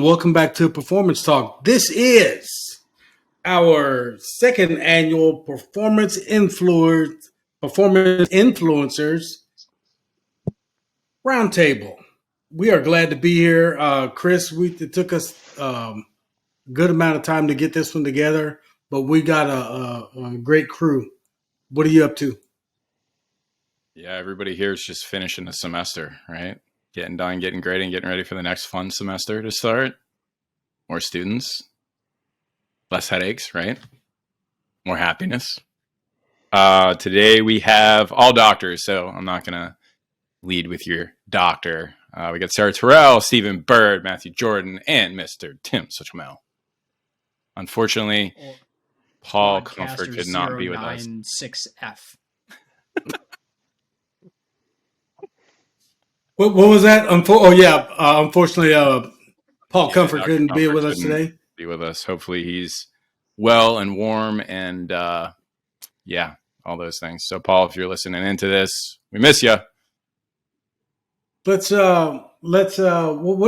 Welcome back to Performance Talk. This is our second annual Performance Influencers Roundtable. We are glad to be here. Chris, it took us a good amount of time to get this one together, but we got a great crew. What are you up to? Yeah, everybody here is just finishing the semester, right? Getting done, getting grading, getting ready for the next fun semester to start. More students, less headaches, right? More happiness. Today we have all doctors, so I'm not going to lead with your doctor. We got Sarah Terrell, Stephen Bird, Matthew Jordan, and Mr. Tim Suchamel. Unfortunately, Paul Comfort could not be with us. 096F. What was that? Unfortunately, Paul Comfort couldn't be with us today. Be with us. Hopefully, he's well and warm, and all those things. So, Paul, if you're listening into this, we miss you. What do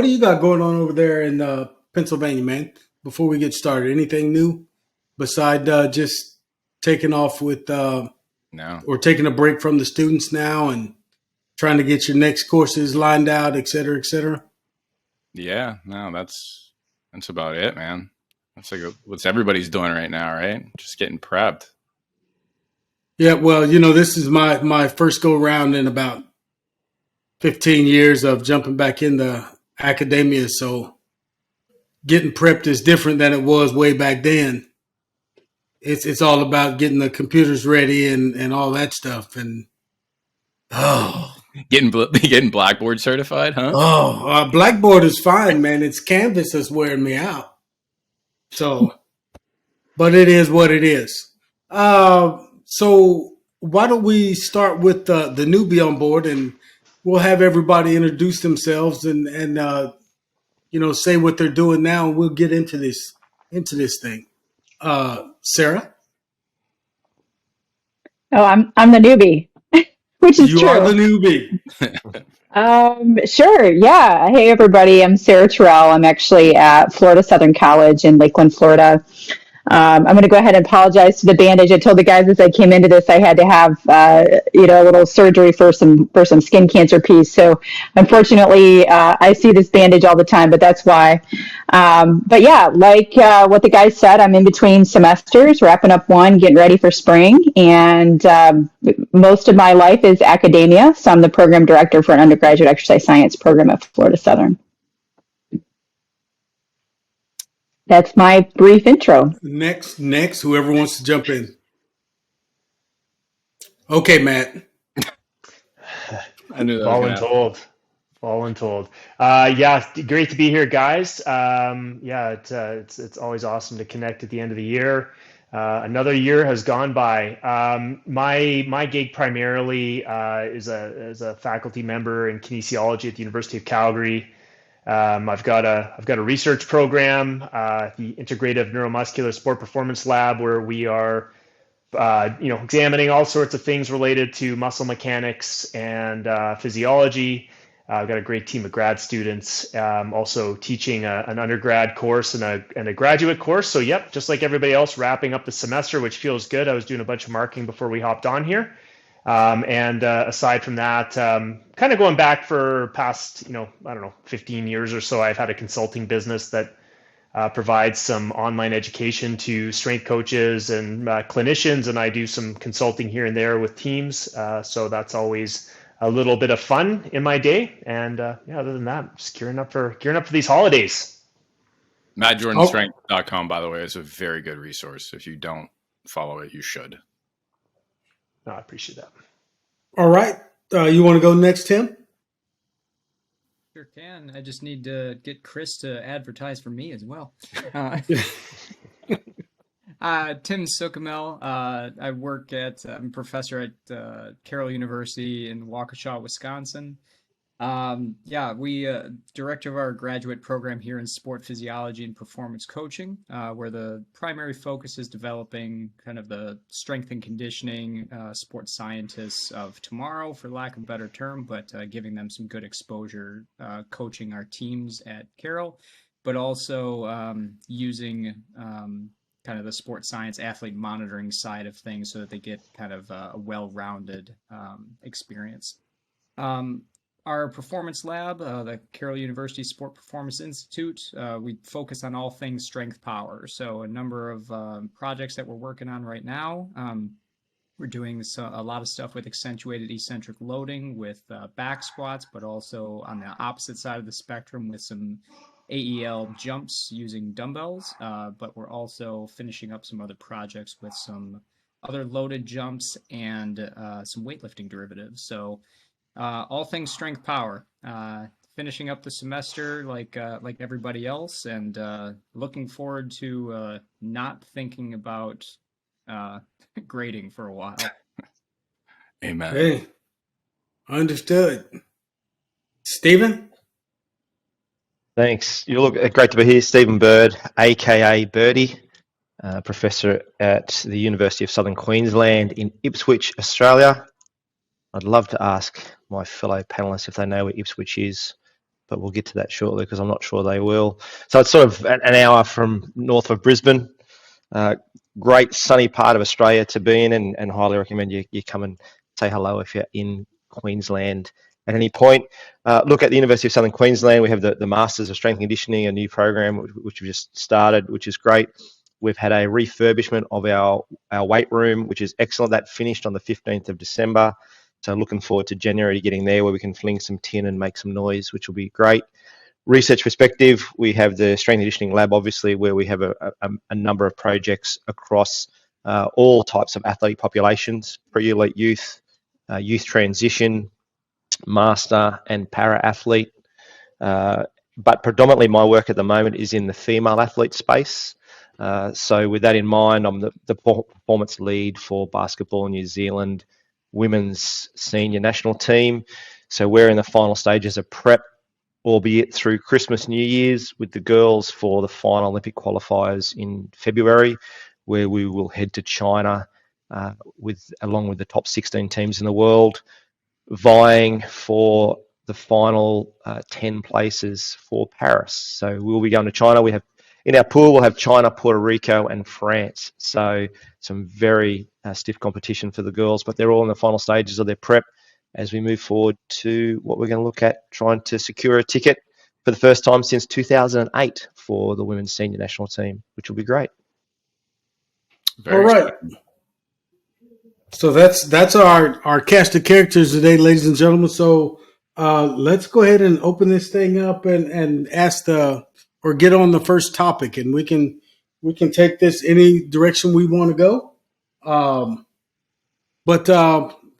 you got going on over there in Pennsylvania, man? Before we get started, anything new besides just taking off with no, or taking a break from the students now and trying to get your next courses lined out, et cetera, et cetera? Yeah, no, that's about it, man. That's like what's everybody's doing right now, right? Just getting prepped. Yeah, well, this is my first go round in about 15 years of jumping back into academia, so getting prepped is different than it was way back then. It's all about getting the computers ready and all that stuff, and getting Blackboard certified, huh? Blackboard is fine, man. It's Canvas that's wearing me out. So, but it is what it is. So why don't we start with the newbie on board, and we'll have everybody introduce themselves and say what they're doing now, and we'll get into this thing. Sarah? Oh, I'm the newbie, which is true. You are the newbie. Sure. Yeah. Hey, everybody. I'm Sarah Terrell. I'm actually at Florida Southern College in Lakeland, Florida. I'm going to go ahead and apologize to the bandage. I told the guys as I came into this, I had to have, a little surgery for some skin cancer piece. So unfortunately, I see this bandage all the time, but that's why. But yeah, like what the guys said, I'm in between semesters, wrapping up one, getting ready for spring. And most of my life is academia. So I'm the program director for an undergraduate exercise science program at Florida Southern. That's my brief intro. Next, whoever wants to jump in. Okay, Matt. I knew that. Voluntold. Yeah, great to be here, guys. It's always awesome to connect at the end of the year. Another year has gone by. My gig primarily is a faculty member in kinesiology at the University of Calgary. I've got a research program, the Integrative Neuromuscular Sport Performance Lab, where we are, examining all sorts of things related to muscle mechanics and physiology. I've got a great team of grad students, also teaching an undergrad course and a graduate course. So, yep, just like everybody else, wrapping up the semester, which feels good. I was doing a bunch of marking before we hopped on here. Aside from that, kind of going back for past, 15 years or so, I've had a consulting business that provides some online education to strength coaches and clinicians, and I do some consulting here and there with teams. So that's always a little bit of fun in my day. And other than that, just gearing up for these holidays. MattJordanStrength.com, by the way, is a very good resource. If you don't follow it, you should. No, I appreciate that. All right. You want to go next, Tim? Sure can. I just need to get Chris to advertise for me as well. Tim Suchamel. I work I'm a professor at Carroll University in Waukesha, Wisconsin. We director of our graduate program here in sport physiology and performance coaching, where the primary focus is developing kind of the strength and conditioning sports scientists of tomorrow, for lack of a better term, but giving them some good exposure coaching our teams at Carroll. but also using kind of the sports science athlete monitoring side of things so that they get kind of a well-rounded experience. Um, our performance lab, the Carroll University Sport Performance Institute, we focus on all things strength power. So a number of projects that we're working on right now. We're doing a lot of stuff with accentuated eccentric loading with back squats, but also on the opposite side of the spectrum with some AEL jumps using dumbbells. But we're also finishing up some other projects with some other loaded jumps and some weightlifting derivatives. So all things strength power. Finishing up the semester like everybody else, and looking forward to not thinking about uh, grading for a while. Amen. Hey, understood. Stephen? Thanks. You look great to be here, Stephen Bird, aka Birdie, professor at the University of Southern Queensland in Ipswich, Australia. I'd love to ask my fellow panelists if they know where Ipswich is, but we'll get to that shortly because I'm not sure they will. So it's sort of an hour from north of Brisbane. Great sunny part of Australia to be in, and highly recommend you come and say hello if you're in Queensland at any point. Look at the University of Southern Queensland. We have the Masters of Strength and Conditioning, a new program which we just started, which is great. We've had a refurbishment of our weight room, which is excellent. That finished on the 15th of December. So looking forward to January getting there where we can fling some tin and make some noise, which will be great. Research perspective, we have the strength and conditioning lab, obviously, where we have a number of projects across all types of athlete populations, pre-elite youth, youth transition, master and para-athlete. But predominantly my work at the moment is in the female athlete space. So with that in mind, I'm the performance lead for Basketball New Zealand women's senior national team. So we're in the final stages of prep, albeit through Christmas, New Year's, with the girls for the final Olympic qualifiers in February, where we will head to China along with the top 16 teams in the world, vying for the final 10 places for Paris. So we'll be going to China. We have in our pool, we'll have China, Puerto Rico, and France. So some very stiff competition for the girls, but they're all in the final stages of their prep as we move forward to what we're going to look at, trying to secure a ticket for the first time since 2008 for the women's senior national team, which will be great. Very All right. exciting. So that's our cast of characters today, ladies and gentlemen. So let's go ahead and open this thing up and ask or get on the first topic, and we can take this any direction we want to go. But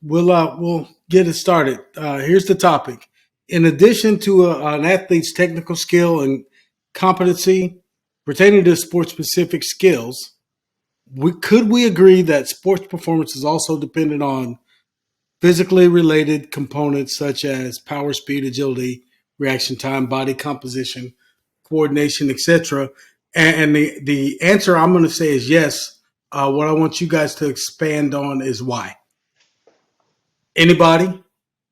we'll get it started. Here's the topic. In addition to an athlete's technical skill and competency pertaining to sports-specific skills, could we agree that sports performance is also dependent on physically related components such as power, speed, agility, reaction time, body composition, coordination, etc.? And the answer I'm going to say is yes. What I want you guys to expand on is why. Anybody want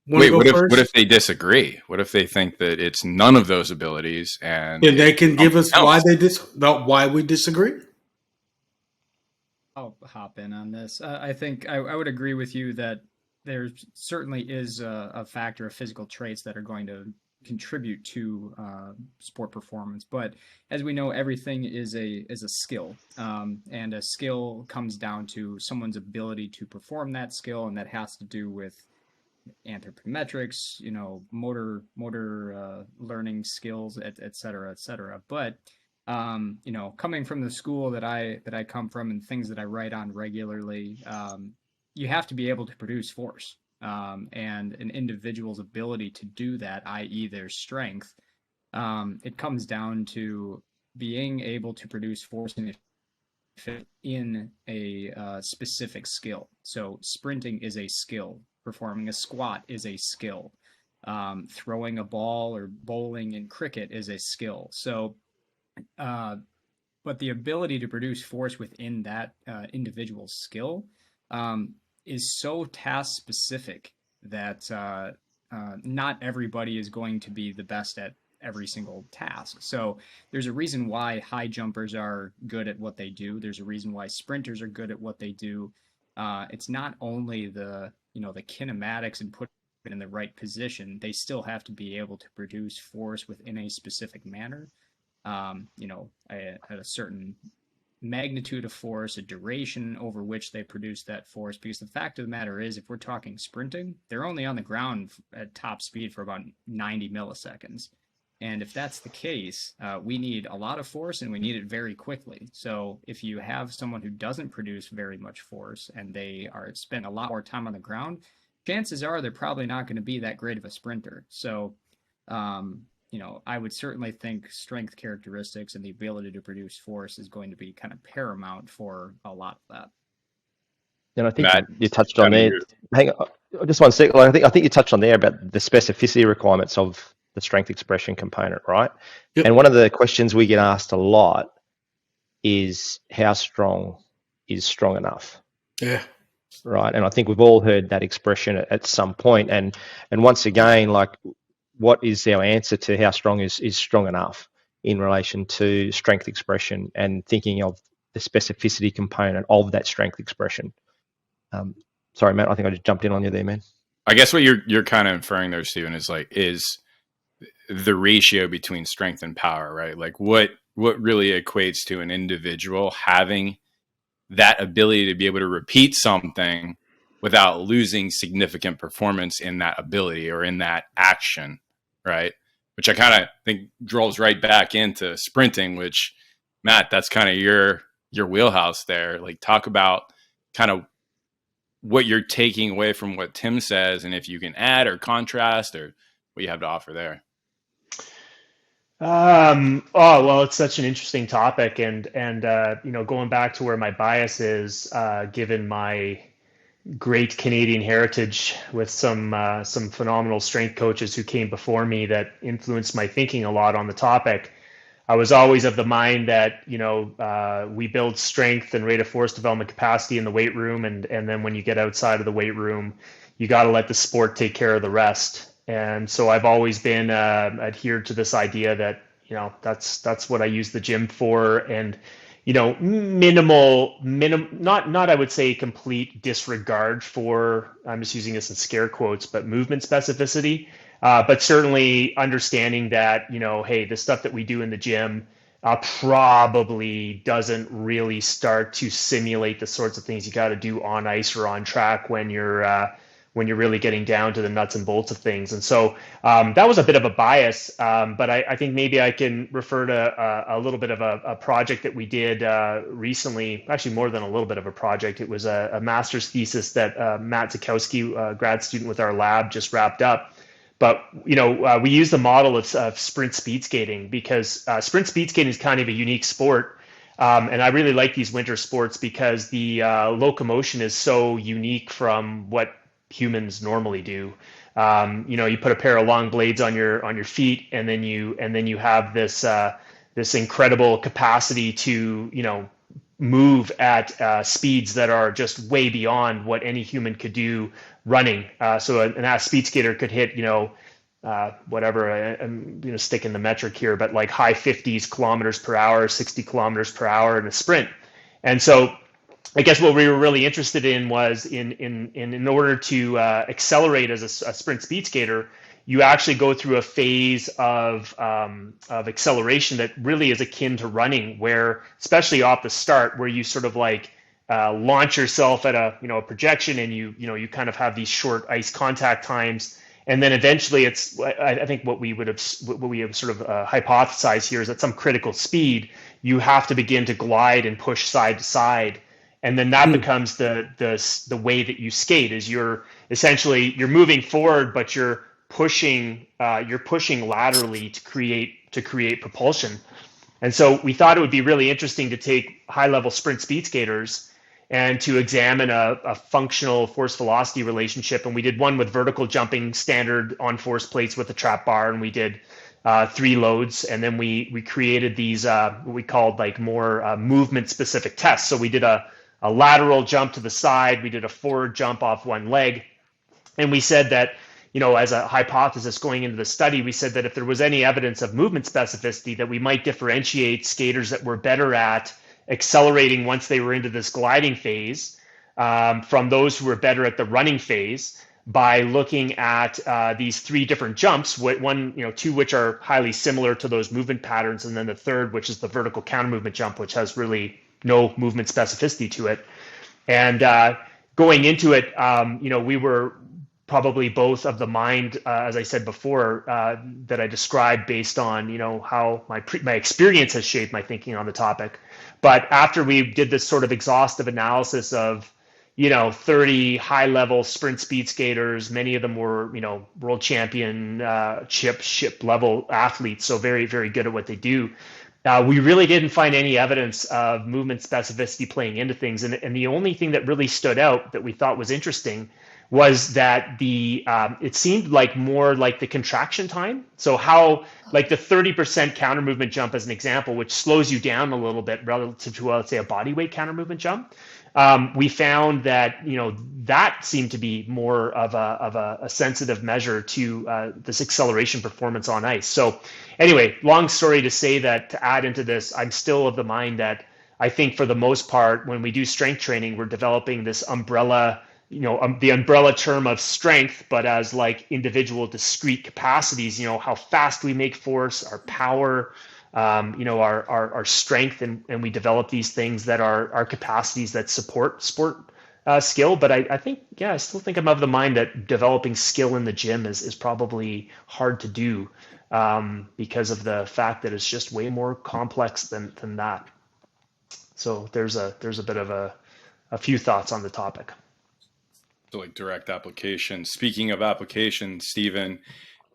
to Wait, go what first? if they disagree? What if they think that it's none of those abilities and And they can give us else? why we disagree. I'll hop in on this. I think I would agree with you that there certainly is a factor of physical traits that are going to contribute to sport performance. But as we know, everything is a skill, and a skill comes down to someone's ability to perform that skill, and that has to do with anthropometrics, motor learning skills, et cetera, et cetera. But coming from the school that I come from and things that I write on regularly, you have to be able to produce force, and an individual's ability to do that, i.e., their strength. It comes down to being able to produce force in a specific skill. So sprinting is a skill. Performing a squat is a skill. Throwing a ball or bowling in cricket is a skill. So, but the ability to produce force within that individual skill is so task specific that not everybody is going to be the best at every single task. So there's a reason why high jumpers are good at what they do. There's a reason why sprinters are good at what they do. It's not only the the kinematics and putting it in the right position. They still have to be able to produce force within a specific manner. At a certain magnitude of force, a duration over which they produce that force. Because the fact of the matter is, if we're talking sprinting, they're only on the ground at top speed for about 90 milliseconds. And if that's the case, we need a lot of force and we need it very quickly. So if you have someone who doesn't produce very much force and they are spend a lot more time on the ground, chances are they're probably not going to be that great of a sprinter. So, I would certainly think strength characteristics and the ability to produce force is going to be kind of paramount for a lot of that. And I think Matt, you touched on there. Hang on, just one second. I think you touched on there about the specificity requirements of the strength expression component, right? Yep. And one of the questions we get asked a lot is how strong is strong enough? Yeah. Right. And I think we've all heard that expression at some point. And once again, like, what is our answer to how strong is strong enough in relation to strength expression and thinking of the specificity component of that strength expression? Sorry, Matt, I think I just jumped in on you there, man. I guess what you're kind of inferring there, Stephen, is the ratio between strength and power, right? Like what really equates to an individual having that ability to be able to repeat something without losing significant performance in that ability or in that action, right? Which I kind of think draws right back into sprinting, which, Matt, that's kind of your wheelhouse there. Like, talk about kind of what you're taking away from what Tim says, and if you can add or contrast or what you have to offer there. Oh, well, it's such an interesting topic, and going back to where my bias is, given my great Canadian heritage with some phenomenal strength coaches who came before me that influenced my thinking a lot on the topic. I was always of the mind that we build strength and rate of force development capacity in the weight room, and then when you get outside of the weight room, you got to let the sport take care of the rest. And so I've always been adhered to this idea that that's what I use the gym for, and not I would say complete disregard for, I'm just using this in scare quotes, but movement specificity, but certainly understanding that hey, the stuff that we do in the gym probably doesn't really start to simulate the sorts of things you got to do on ice or on track when you're really getting down to the nuts and bolts of things. And so that was a bit of a bias, but I think maybe I can refer to a little bit of a project that we did recently, actually more than a little bit of a project. It was a master's thesis that Matt Zakowski, grad student with our lab, just wrapped up. But we use the model of sprint speed skating because sprint speed skating is kind of a unique sport. And I really like these winter sports because the locomotion is so unique from what humans normally do. You put a pair of long blades on your feet, and then you have this incredible capacity to move at speeds that are just way beyond what any human could do running. So an speed skater could hit whatever, I'm sticking the metric here, but like high 50s kilometers per hour, 60 kilometers per hour in a sprint. And so I guess what we were really interested in was in order to accelerate as a sprint speed skater, you actually go through a phase of acceleration that really is akin to running, where especially off the start, where you sort of like launch yourself at a projection, and you kind of have these short ice contact times, and then eventually I think what we have sort of hypothesized here is at some critical speed you have to begin to glide and push side to side. And then that becomes the way that you skate, is you're moving forward, but you're pushing laterally to create propulsion. And so we thought it would be really interesting to take high-level sprint speed skaters and to examine a functional force-velocity relationship. And we did one with vertical jumping standard on force plates with a trap bar, and we did 3 loads, and then we created these what we called like more movement-specific tests. So we did a lateral jump to the side, we did a forward jump off one leg, and we said that as a hypothesis going into the study, we said that if there was any evidence of movement specificity, that we might differentiate skaters that were better at accelerating once they were into this gliding phase from those who were better at the running phase by looking at these 3 different jumps, two which are highly similar to those movement patterns, and then the third, which is the vertical counter movement jump, which has really no movement specificity to it. And going into it, we were probably both of the mind, as I said before, that I described based on, how my experience has shaped my thinking on the topic. But after we did this sort of exhaustive analysis of, 30 high-level sprint speed skaters, many of them were, world championship level athletes, so very, very good at what they do. We really didn't find any evidence of movement specificity playing into things. And the only thing that really stood out that we thought was interesting was that it seemed like more like the contraction time. So how, like the 30% counter movement jump as an example, which slows you down a little bit relative to, let's say, a body weight counter movement jump. We found that, that seemed to be more of a sensitive measure to this acceleration performance on ice. So anyway, long story to say that to add into this, I'm still of the mind that I think for the most part, when we do strength training, we're developing this umbrella, the umbrella term of strength, but as like individual discrete capacities, how fast we make force, our power, our strength, and we develop these things that are our capacities that support sport skill. But I think, I still think I'm of the mind that developing skill in the gym is probably hard to do because of the fact that it's just way more complex than that. So there's a bit of a few thoughts on the topic. So like direct application. Speaking of application, Stephen,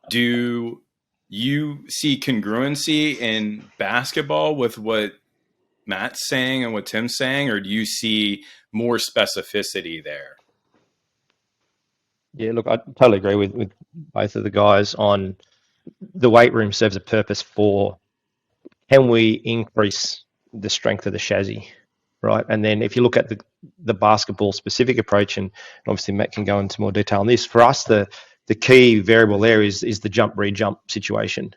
do you see congruency in basketball with what Matt's saying and what Tim's saying, or do you see more specificity there? Yeah, look, I totally agree with both of the guys on the weight room serves a purpose for can we increase the strength of the chassis, right? And then if you look at the basketball specific approach, and obviously Matt can go into more detail on this, for us, the key variable there is the jump re-jump situation,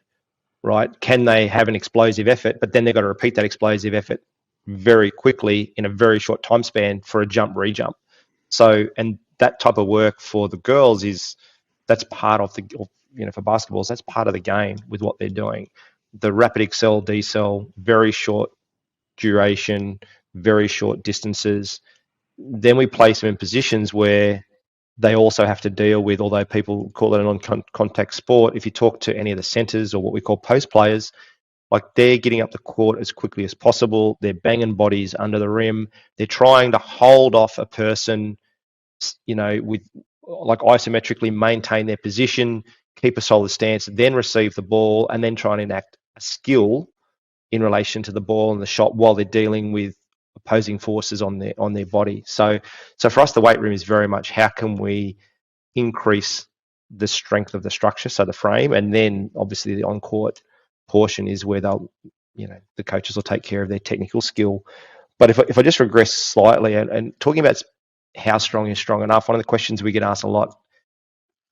right? Can they have an explosive effort, but then they've got to repeat that explosive effort very quickly in a very short time span for a jump re-jump. So, and that type of work for the girls that's part of for basketballs, that's part of the game with what they're doing. The rapid accel, decel, very short duration, very short distances. Then we place them in positions where they also have to deal with, although people call it a non-contact sport, if you talk to any of the centers or what we call post players, like they're getting up the court as quickly as possible. They're banging bodies under the rim. They're trying to hold off a person, with like isometrically maintain their position, keep a solid stance, then receive the ball, and then try and enact a skill in relation to the ball and the shot while they're dealing with opposing forces on their body. So for us, the weight room is very much how can we increase the strength of the structure, so the frame, and then obviously the on-court portion is where they'll, the coaches will take care of their technical skill. But if I just regress slightly and talking about how strong is strong enough, one of the questions we get asked a lot,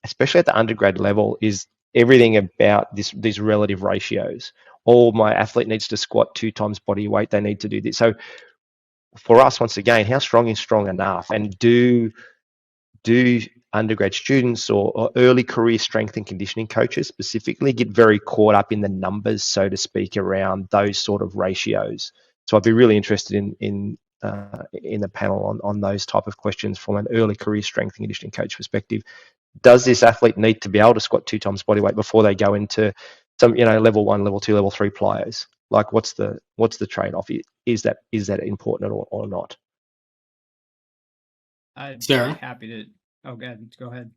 especially at the undergrad level, is everything about these relative ratios. Oh, my athlete needs to squat 2 times body weight. They need to do this. So for us, once again, how strong is strong enough? And do undergrad students or early career strength and conditioning coaches specifically get very caught up in the numbers, so to speak, around those sort of ratios? So I'd be really interested in the panel on those type of questions from an early career strength and conditioning coach perspective. Does this athlete need to be able to squat 2 times body weight before they go into some, level 1, level 2, level 3 players? Like, what's the trade-off? Is that important or not? I'd Sarah? be happy to. Oh, go ahead.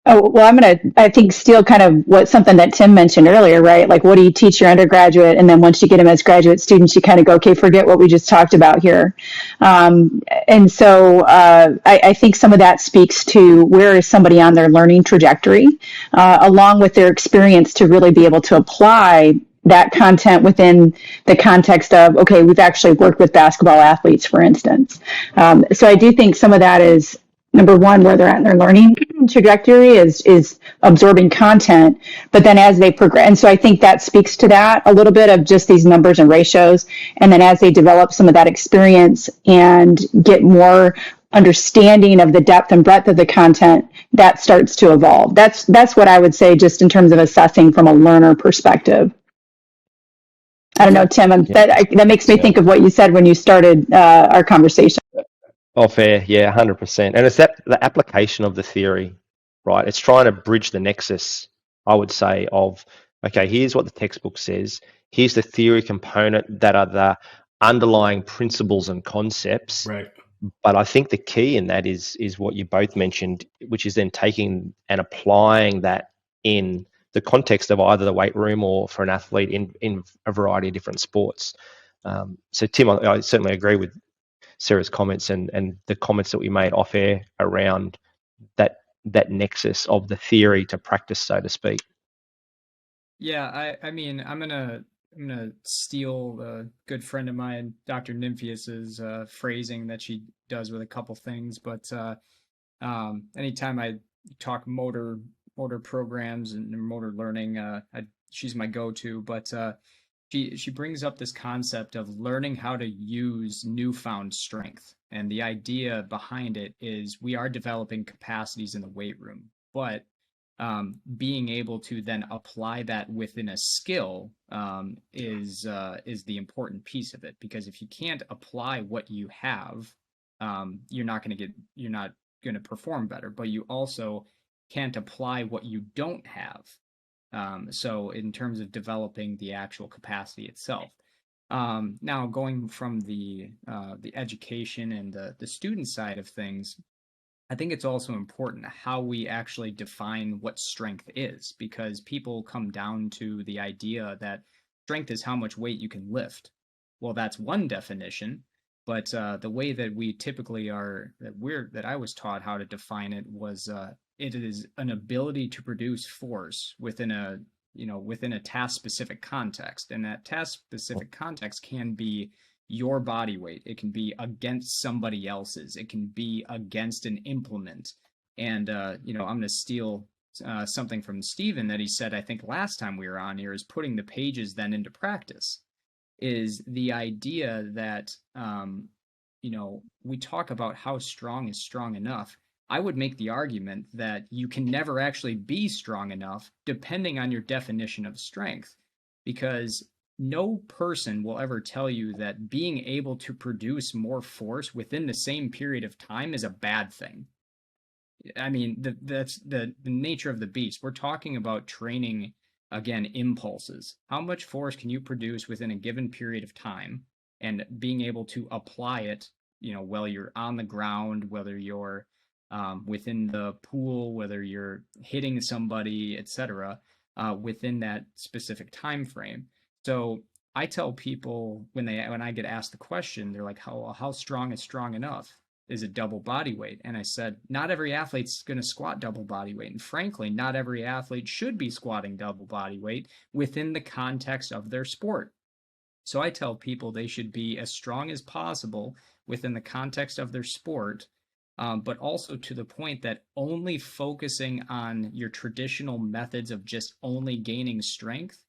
Oh, well, I think steal kind of something that Tim mentioned earlier, right? Like, what do you teach your undergraduate? And then once you get them as graduate students, you kind of go, okay, forget what we just talked about here. And so I think some of that speaks to where is somebody on their learning trajectory, along with their experience to really be able to apply that content within the context of, okay, we've actually worked with basketball athletes, for instance. So I do think some of that is, number one, where they're at in their learning trajectory is absorbing content, but then as they progress, and so I think that speaks to that a little bit of just these numbers and ratios. And then as they develop some of that experience and get more understanding of the depth and breadth of the content, that starts to evolve. That's what I would say, just in terms of assessing from a learner perspective. I don't know, Tim, that makes me think of what you said when you started our conversation. Oh, fair. Yeah, 100%. And it's that the application of the theory, right? It's trying to bridge the nexus, I would say, of, okay, here's what the textbook says. Here's the theory component that are the underlying principles and concepts. Right. But I think the key in that is what you both mentioned, which is then taking and applying that in the context of either the weight room or for an athlete in a variety of different sports. So, Tim, I certainly agree with Sarah's comments and the comments that we made off air around that nexus of the theory to practice, so to speak. Yeah, I mean, I'm gonna steal a good friend of mine, Dr. Nymphius's phrasing that she does with a couple things, but anytime I talk motor programs and motor learning, she's my go-to. But she brings up this concept of learning how to use newfound strength, and the idea behind it is we are developing capacities in the weight room, but being able to then apply that within a skill is the important piece of it. Because if you can't apply what you have, you're not going to perform better. But you also can't apply what you don't have. So in terms of developing the actual capacity itself. Now going from the education and the student side of things, I think it's also important how we actually define what strength is, because people come down to the idea that strength is how much weight you can lift. Well, that's one definition, but the way that we typically that I was taught how to define it was it is an ability to produce force within a task specific context, and that task specific context can be your body weight. It can be against somebody else's. It can be against an implement. And, I'm going to steal something from Steven that he said, I think last time we were on here, is putting the pages then into practice. Is the idea that, we talk about how strong is strong enough. I would make the argument that you can never actually be strong enough depending on your definition of strength, because no person will ever tell you that being able to produce more force within the same period of time is a bad thing. I mean, that's the nature of the beast. We're talking about training, again, impulses. How much force can you produce within a given period of time, and being able to apply it, whether you're on the ground, whether you're within the pool, whether you're hitting somebody, etc., within that specific time frame. So I tell people when I get asked the question, they're like, how strong is strong enough? Is it double body weight? And I said, not every athlete's going to squat double body weight. And frankly, not every athlete should be squatting double body weight within the context of their sport. So I tell people they should be as strong as possible within the context of their sport, but also to the point that only focusing on your traditional methods of just only gaining strength,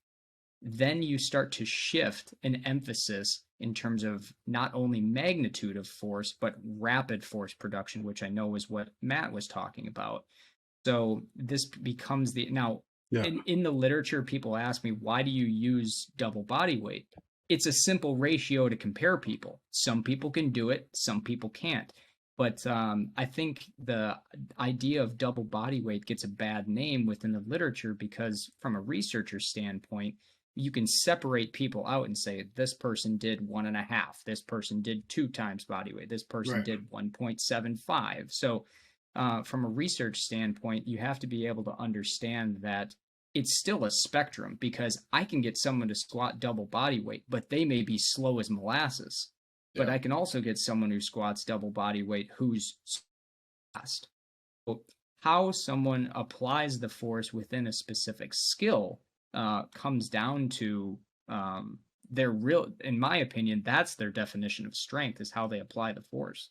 then you start to shift an emphasis in terms of not only magnitude of force, but rapid force production, which I know is what Matt was talking about. So this becomes in the literature, people ask me, why do you use double body weight? It's a simple ratio to compare people. Some people can do it, some people can't. But I think the idea of double body weight gets a bad name within the literature because from a researcher standpoint, you can separate people out and say, this person did 1.5, this person did 2 times body weight, this person did 1.75. So from a research standpoint, you have to be able to understand that it's still a spectrum, because I can get someone to squat double body weight, but they may be slow as molasses. But I can also get someone who squats double body weight who's fast. So how someone applies the force within a specific skill comes down to in my opinion, that's their definition of strength, is how they apply the force.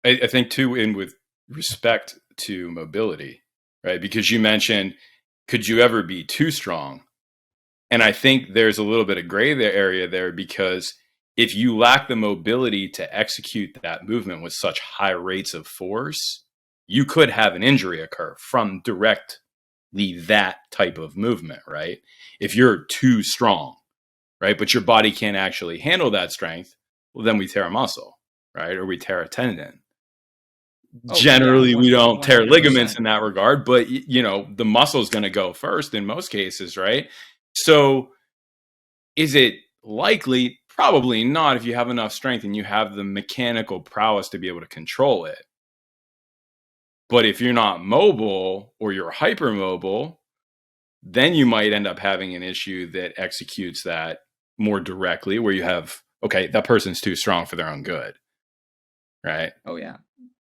I think too, in with respect to mobility, right? Because you mentioned, could you ever be too strong? And I think there's a little bit of gray area there, because if you lack the mobility to execute that movement with such high rates of force, you could have an injury occur from directly that type of movement, right? If you're too strong, right? But your body can't actually handle that strength, well, then we tear a muscle, right? Or we tear a tendon. Oh, yeah, Generally, we don't tear ligaments 100%. in that regard, but the muscle is going to go first in most cases, right? So is it likely? Probably not, if you have enough strength and you have the mechanical prowess to be able to control it. But if you're not mobile or you're hypermobile, then you might end up having an issue that executes that more directly, where you have, okay, that person's too strong for their own good, right? Oh yeah.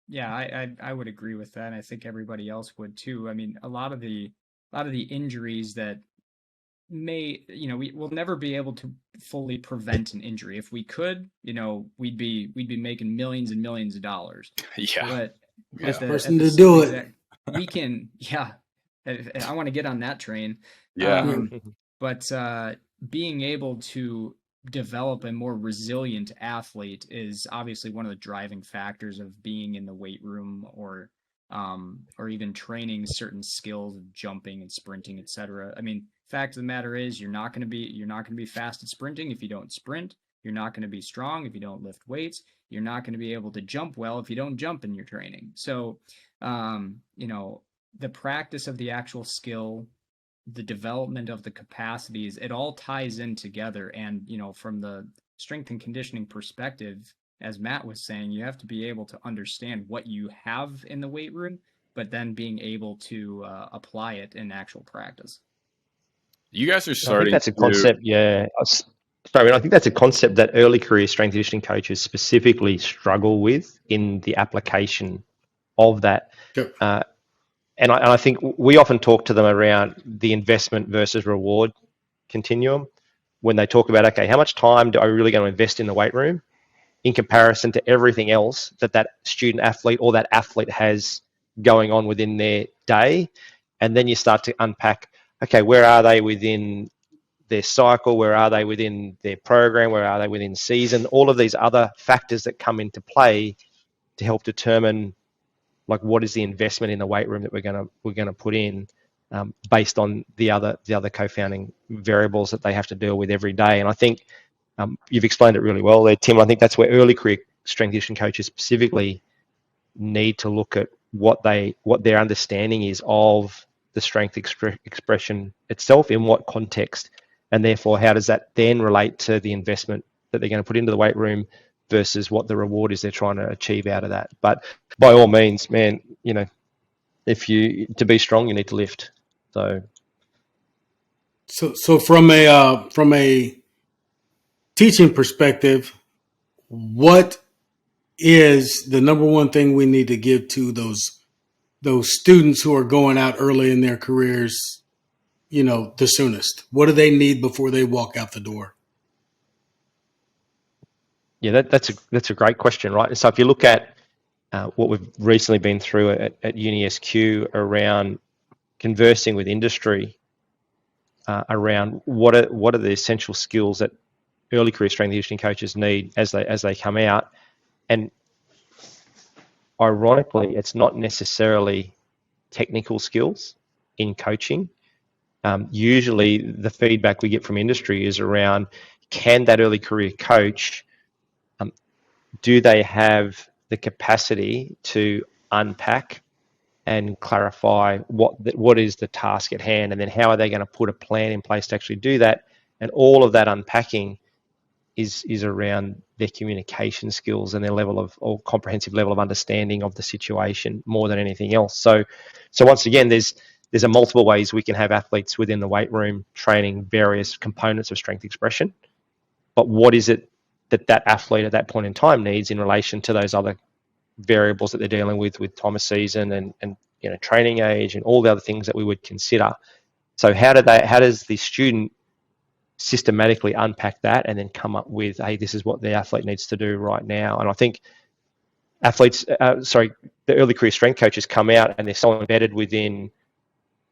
Yeah, I would agree with that. And I think everybody else would too. I mean, a lot of the injuries that we will never be able to fully prevent an injury. If we could, we'd be making millions and millions of dollars. Yeah. But Yeah. Person to do it. we can, yeah. I want to get on that train. Yeah. But being able to develop a more resilient athlete is obviously one of the driving factors of being in the weight room, or even training certain skills of jumping and sprinting, etc. I mean, fact of the matter is, you're not going to be fast at sprinting if you don't sprint. You're not going to be strong if you don't lift weights. You're not going to be able to jump well if you don't jump in your training. So, the practice of the actual skill, the development of the capacities, it all ties in together. And, from the strength and conditioning perspective, as Matt was saying, you have to be able to understand what you have in the weight room, but then being able to apply it in actual practice. You guys are I starting think that's a concept, yeah. Sorry, I think that's a concept that early career strength and conditioning coaches specifically struggle with in the application of that. Yep. And I think we often talk to them around the investment versus reward continuum when they talk about, okay, how much time do I really going to invest in the weight room in comparison to everything else that student athlete or that athlete has going on within their day? And then you start to unpack, okay, where are they within their cycle? Where are they within their program? Where are they within season? All of these other factors that come into play to help determine, like, what is the investment in the weight room that we're gonna put in, based on the other co-founding variables that they have to deal with every day. And I think you've explained it really well there, Tim. I think that's where early career strength conditioning coaches specifically need to look at what their understanding is of the strength expression itself, in what context, and therefore how does that then relate to the investment that they're going to put into the weight room versus what the reward is they're trying to achieve out of that. But by all means, man, to be strong, you need to lift. So from a teaching perspective, what is the number one thing we need to give to those students who are going out early in their careers, the soonest? What do they need before they walk out the door? Yeah, that's a great question, right? So if you look at what we've recently been through at UniSQ around conversing with industry, around what are the essential skills that early career strength and conditioning coaches need as they come out, and ironically, it's not necessarily technical skills in coaching. Usually, the feedback we get from industry is around, can that early career coach, do they have the capacity to unpack and clarify what is the task at hand, and then how are they going to put a plan in place to actually do that? And all of that unpacking is around their communication skills and their level of, or comprehensive level of understanding of the situation more than anything else. So once again, there's a multiple ways we can have athletes within the weight room training various components of strength expression. But what is it that athlete at that point in time needs in relation to those other variables that they're dealing with time of season and training age and all the other things that we would consider? So how does the student systematically unpack that and then come up with, hey, this is what the athlete needs to do right now? And I think the early career strength coaches come out and they're so embedded within,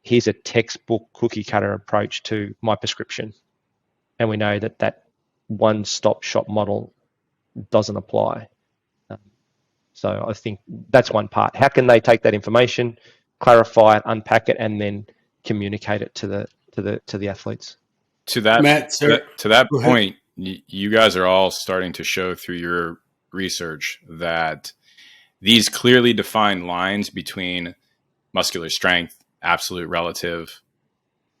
here's a textbook cookie cutter approach to my prescription. And we know that that one-stop shop model doesn't apply. So I think that's one part. How can they take that information, clarify it, unpack it, and then communicate it to the athletes? To that, Matt, sir, to that go ahead. point, you guys are all starting to show through your research that these clearly defined lines between muscular strength, absolute relative,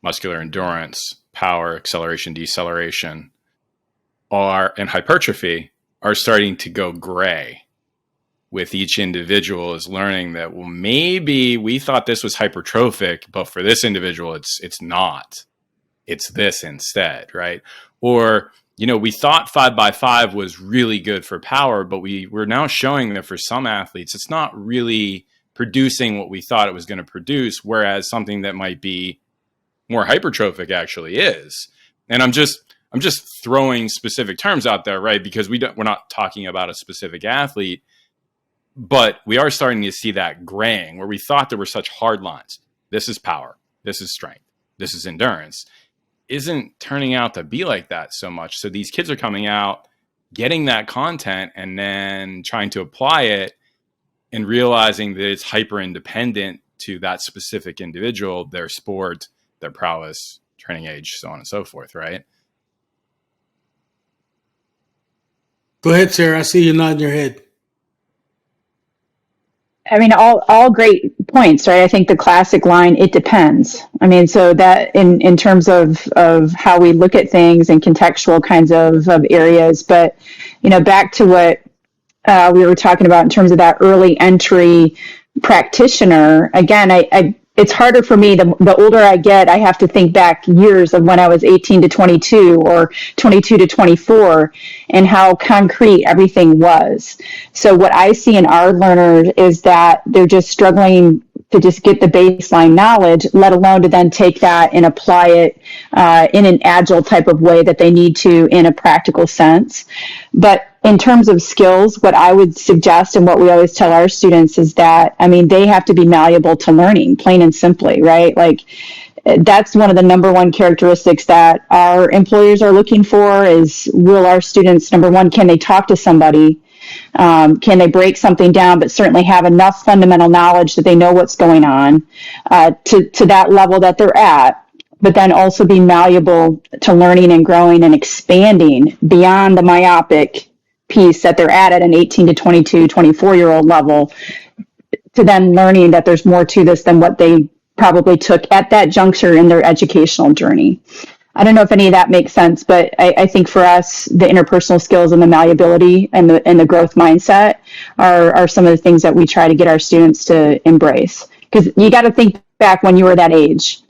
muscular endurance, power, acceleration, deceleration, and hypertrophy are starting to go gray, with each individual is learning that, well, maybe we thought this was hypertrophic, but for this individual, it's not. It's this instead, right? Or, we thought 5x5 was really good for power, but we're now showing that for some athletes, it's not really producing what we thought it was going to produce, whereas something that might be more hypertrophic actually is. And I'm just throwing specific terms out there, right? Because we're not talking about a specific athlete, but we are starting to see that graying where we thought there were such hard lines. This is power. This is strength. This is endurance. Isn't turning out to be like that so much. So these kids are coming out, getting that content, and then trying to apply it and realizing that it's hyper independent to that specific individual, their sport, their prowess, training age, so on and so forth, right? Go ahead, Sarah. I see you nodding your head. I mean, all great points, right? I think the classic line, it depends. I mean, so that in terms of how we look at things and contextual kinds of areas, but, back to what we were talking about in terms of that early entry practitioner, again, it's harder for me. The older I get, I have to think back years of when I was 18 to 22 or 22 to 24 and how concrete everything was. So what I see in our learners is that they're just struggling to just get the baseline knowledge, let alone to then take that and apply it in an agile type of way that they need to in a practical sense. But in terms of skills, what I would suggest and what we always tell our students is that, they have to be malleable to learning, plain and simply, right? Like, that's one of the number one characteristics that our employers are looking for is, will our students, number one, can they talk to somebody? Can they break something down, but certainly have enough fundamental knowledge that they know what's going on to that level that they're at, but then also be malleable to learning and growing and expanding beyond the myopic piece that they're at an 18 to 22, 24-year-old level, to then learning that there's more to this than what they probably took at that juncture in their educational journey. I don't know if any of that makes sense, but I think for us, the interpersonal skills and the malleability and the growth mindset are some of the things that we try to get our students to embrace. Because you got to think back when you were that age,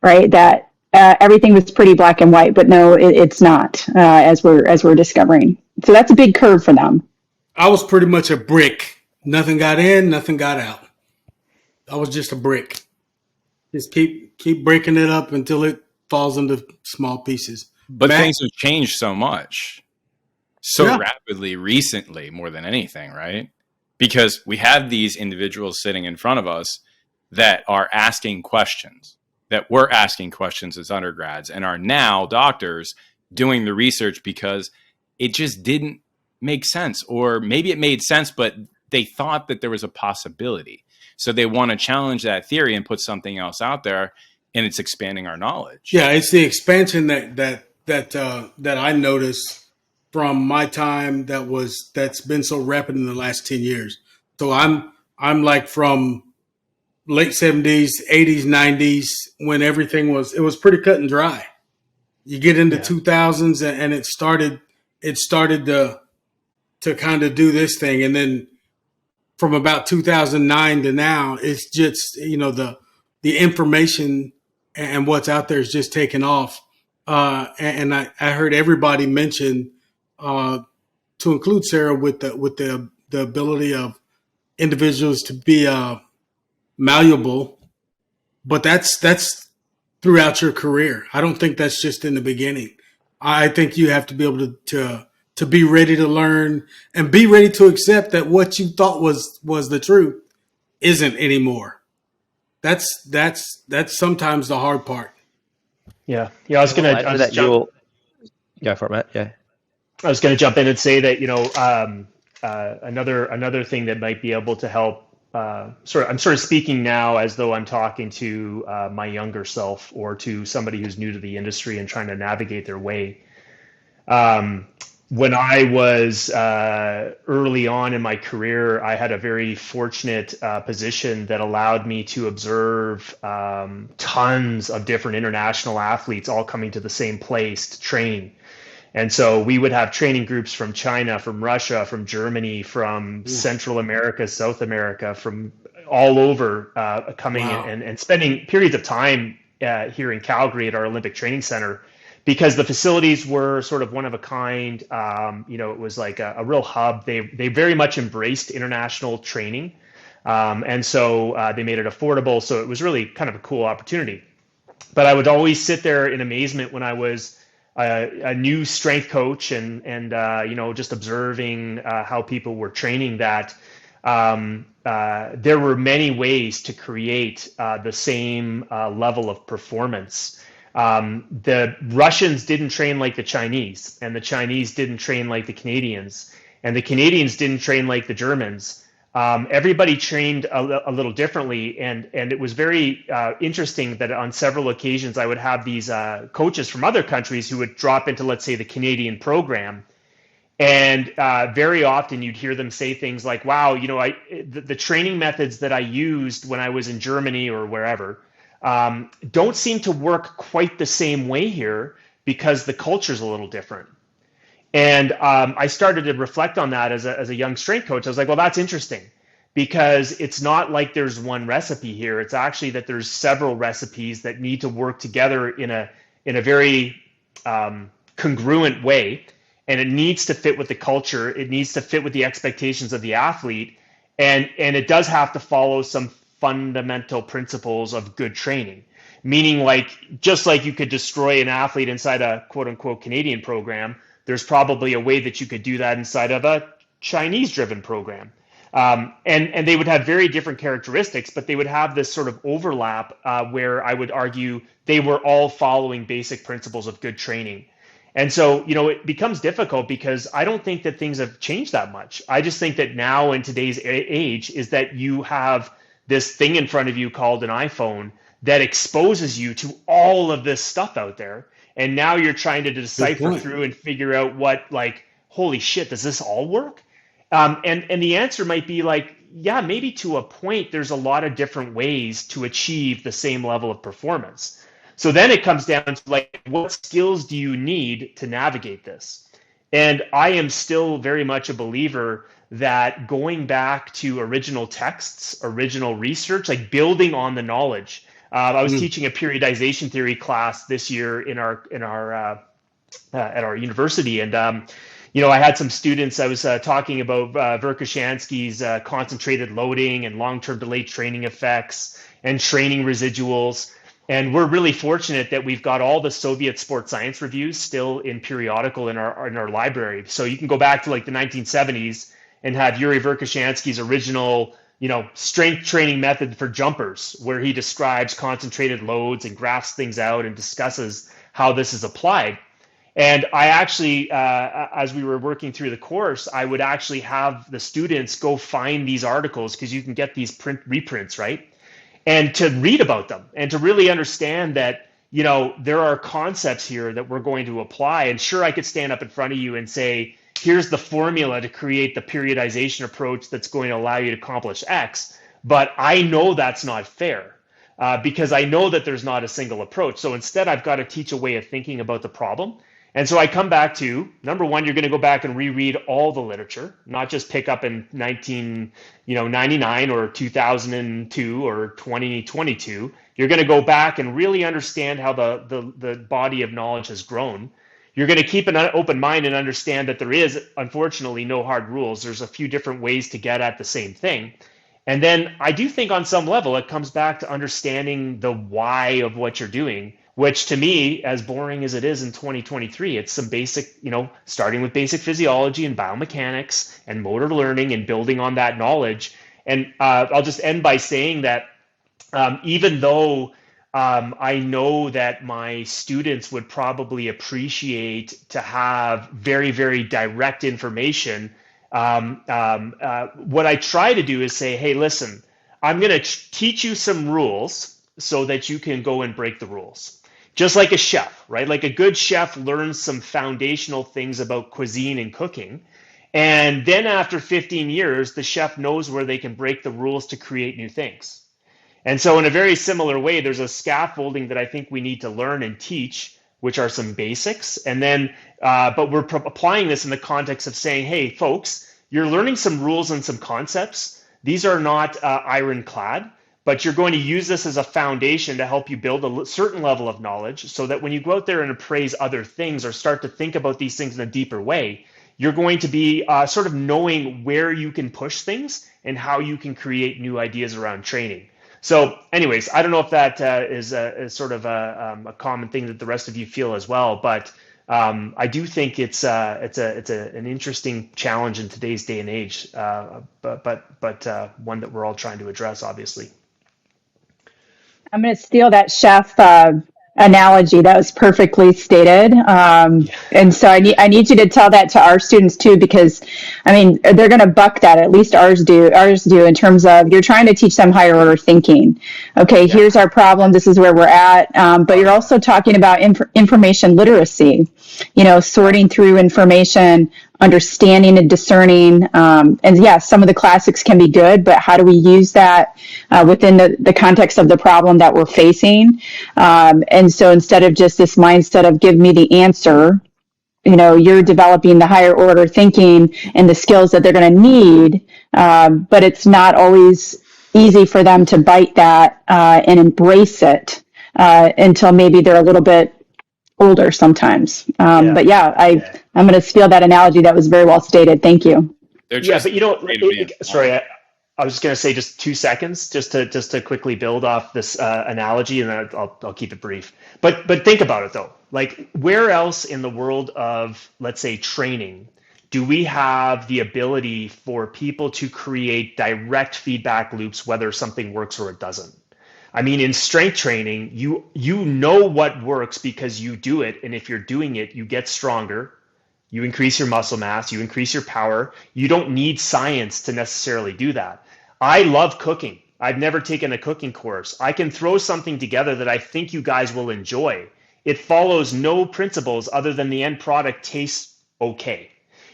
right? That everything was pretty black and white, but no, it's not, as we're discovering. So that's a big curve for them. I was pretty much a brick. Nothing got in, nothing got out. I was just a brick. Just keep breaking it up until it falls into small pieces. But Matt? Things have changed so much, rapidly recently, more than anything, right? Because we have these individuals sitting in front of us that are asking questions, that were asking questions as undergrads and are now doctors doing the research because it just didn't make sense. Or maybe it made sense, but they thought that there was a possibility. So they want to challenge that theory and put something else out there, and it's expanding our knowledge. Yeah, it's the expansion that I noticed from my time that's been so rapid in the last 10 years. So I'm like from late 70s, 80s, 90s when everything was pretty cut and dry. You get into 2000s and it started to kind of do this thing, and then from about 2009 to now, it's just the information and what's out there is just taking off. And I heard everybody mention, to include Sarah, with the ability of individuals to be malleable, but that's throughout your career. I don't think that's just in the beginning. I think you have to be able to be ready to learn and be ready to accept that what you thought was the truth isn't anymore. That's sometimes the hard part. Yeah. Yeah. I was I'll gonna add I'll to just that. jump Go for it, Matt. Yeah. I was going to jump in and say that, another thing that might be able to help. I'm sort of speaking now as though I'm talking to my younger self or to somebody who's new to the industry and trying to navigate their way. Um, when I was early on in my career, I had a very fortunate position that allowed me to observe tons of different international athletes all coming to the same place to train. And so we would have training groups from China, from Russia, from Germany, from Central America, South America, from all over coming Wow. and spending periods of time here in Calgary at our Olympic Training Center because the facilities were sort of one of a kind. It was like a real hub. They very much embraced international training. And so they made it affordable. So it was really kind of a cool opportunity. But I would always sit there in amazement when I was a new strength coach and just observing how people were training that there were many ways to create the same level of performance. The Russians didn't train like the Chinese, and the Chinese didn't train like the Canadians, and the Canadians didn't train like the Germans. Everybody trained a little differently, and it was very interesting that on several occasions I would have these coaches from other countries who would drop into, let's say, the Canadian program, and very often you'd hear them say things like, "Wow, the training methods that I used when I was in Germany or wherever don't seem to work quite the same way here because the culture's a little different." And I started to reflect on that as a young strength coach. I was like, well, that's interesting because it's not like there's one recipe here. It's actually that there's several recipes that need to work together in a very congruent way. And it needs to fit with the culture. It needs to fit with the expectations of the athlete. And it does have to follow some fundamental principles of good training. Meaning, like, just like you could destroy an athlete inside a quote unquote Canadian program, there's probably a way that you could do that inside of a Chinese driven program. And they would have very different characteristics, but they would have this sort of overlap where I would argue they were all following basic principles of good training. And so, it becomes difficult because I don't think that things have changed that much. I just think that now in today's age is that you have this thing in front of you called an iPhone that exposes you to all of this stuff out there. And now you're trying to decipher through and figure out what, like, holy shit, does this all work? And the answer might be like, yeah, maybe to a point, there's a lot of different ways to achieve the same level of performance. So then it comes down to, like, what skills do you need to navigate this? And I am still very much a believer that going back to original texts, original research, like building on the knowledge. I was teaching a periodization theory class this year in our at our university, and I had some students. I was talking about Verkhoshansky's concentrated loading and long-term delayed training effects and training residuals. And we're really fortunate that we've got all the Soviet sports science reviews still in periodical in our library. So you can go back to like the 1970s and have Yuri Verkhoshansky's original, strength training method for jumpers, where he describes concentrated loads and graphs things out and discusses how this is applied. And I actually, as we were working through the course, I would actually have the students go find these articles because you can get these reprints, right? And to read about them and to really understand that, there are concepts here that we're going to apply. And sure, I could stand up in front of you and say, here's the formula to create the periodization approach that's going to allow you to accomplish X. But I know that's not fair because I know that there's not a single approach. So instead, I've got to teach a way of thinking about the problem. And so I come back to, number one, you're going to go back and reread all the literature, not just pick up in 1999 or 2002 or 2022. You're going to go back and really understand how the body of knowledge has grown. You're going to keep an open mind and understand that there is, unfortunately, no hard rules. There's a few different ways to get at the same thing. And then I do think on some level, it comes back to understanding the why of what you're doing, which to me, as boring as it is in 2023, it's some basic, starting with basic physiology and biomechanics and motor learning and building on that knowledge. And I'll just end by saying that even though I know that my students would probably appreciate to have very, very direct information, what I try to do is say, hey, listen, I'm going to teach you some rules so that you can go and break the rules. Just like a chef, right? Like a good chef learns some foundational things about cuisine and cooking. And then after 15 years, the chef knows where they can break the rules to create new things. And so, in a very similar way, there's a scaffolding that I think we need to learn and teach, which are some basics. And then, but we're applying this in the context of saying, hey, folks, you're learning some rules and some concepts. These are not ironclad, but you're going to use this as a foundation to help you build a certain level of knowledge so that when you go out there and appraise other things or start to think about these things in a deeper way, you're going to be sort of knowing where you can push things and how you can create new ideas around training. So anyways, I don't know if that is sort of a common thing that the rest of you feel as well, but I do think it's an interesting challenge in today's day and age, but one that we're all trying to address, obviously. I'm going to steal that chef analogy. That was perfectly stated. And so I need you to tell that to our students too, because I mean, they're going to buck that. At least ours do in terms of you're trying to teach them higher order thinking. Okay, Yeah. here's our problem. This is where we're at. But you're also talking about information literacy, sorting through information, understanding and discerning. And yes, some of the classics can be good, but how do we use that within the context of the problem that we're facing? And so instead of just this mindset of give me the answer, you're developing the higher order thinking and the skills that they're going to need. But it's not always easy for them to bite that and embrace it until maybe they're a little bit older sometimes. But yeah, I'm going to steal that analogy. That was very well stated. Thank you. Yeah, but sorry, I was just going to say just 2 seconds, just to quickly build off this analogy, and then I'll keep it brief. But think about it though. Like, where else in the world of, let's say, training do we have the ability for people to create direct feedback loops, whether something works or it doesn't? I mean, in strength training, you know what works because you do it, and if you're doing it, you get stronger. You increase your muscle mass, you increase your power. You don't need science to necessarily do that. I love cooking. I've never taken a cooking course. I can throw something together that I think you guys will enjoy. It follows no principles other than the end product tastes okay.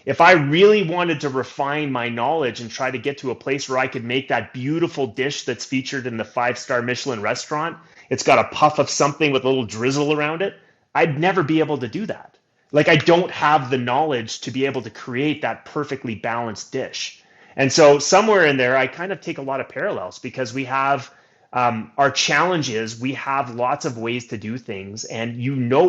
If I really wanted to refine my knowledge and try to get to a place where I could make that beautiful dish that's featured in the 5-star Michelin restaurant, it's got a puff of something with a little drizzle around it, I'd never be able to do that. Like, I don't have the knowledge to be able to create that perfectly balanced dish. And so somewhere in there, I kind of take a lot of parallels because we have our challenge is we have lots of ways to do things, and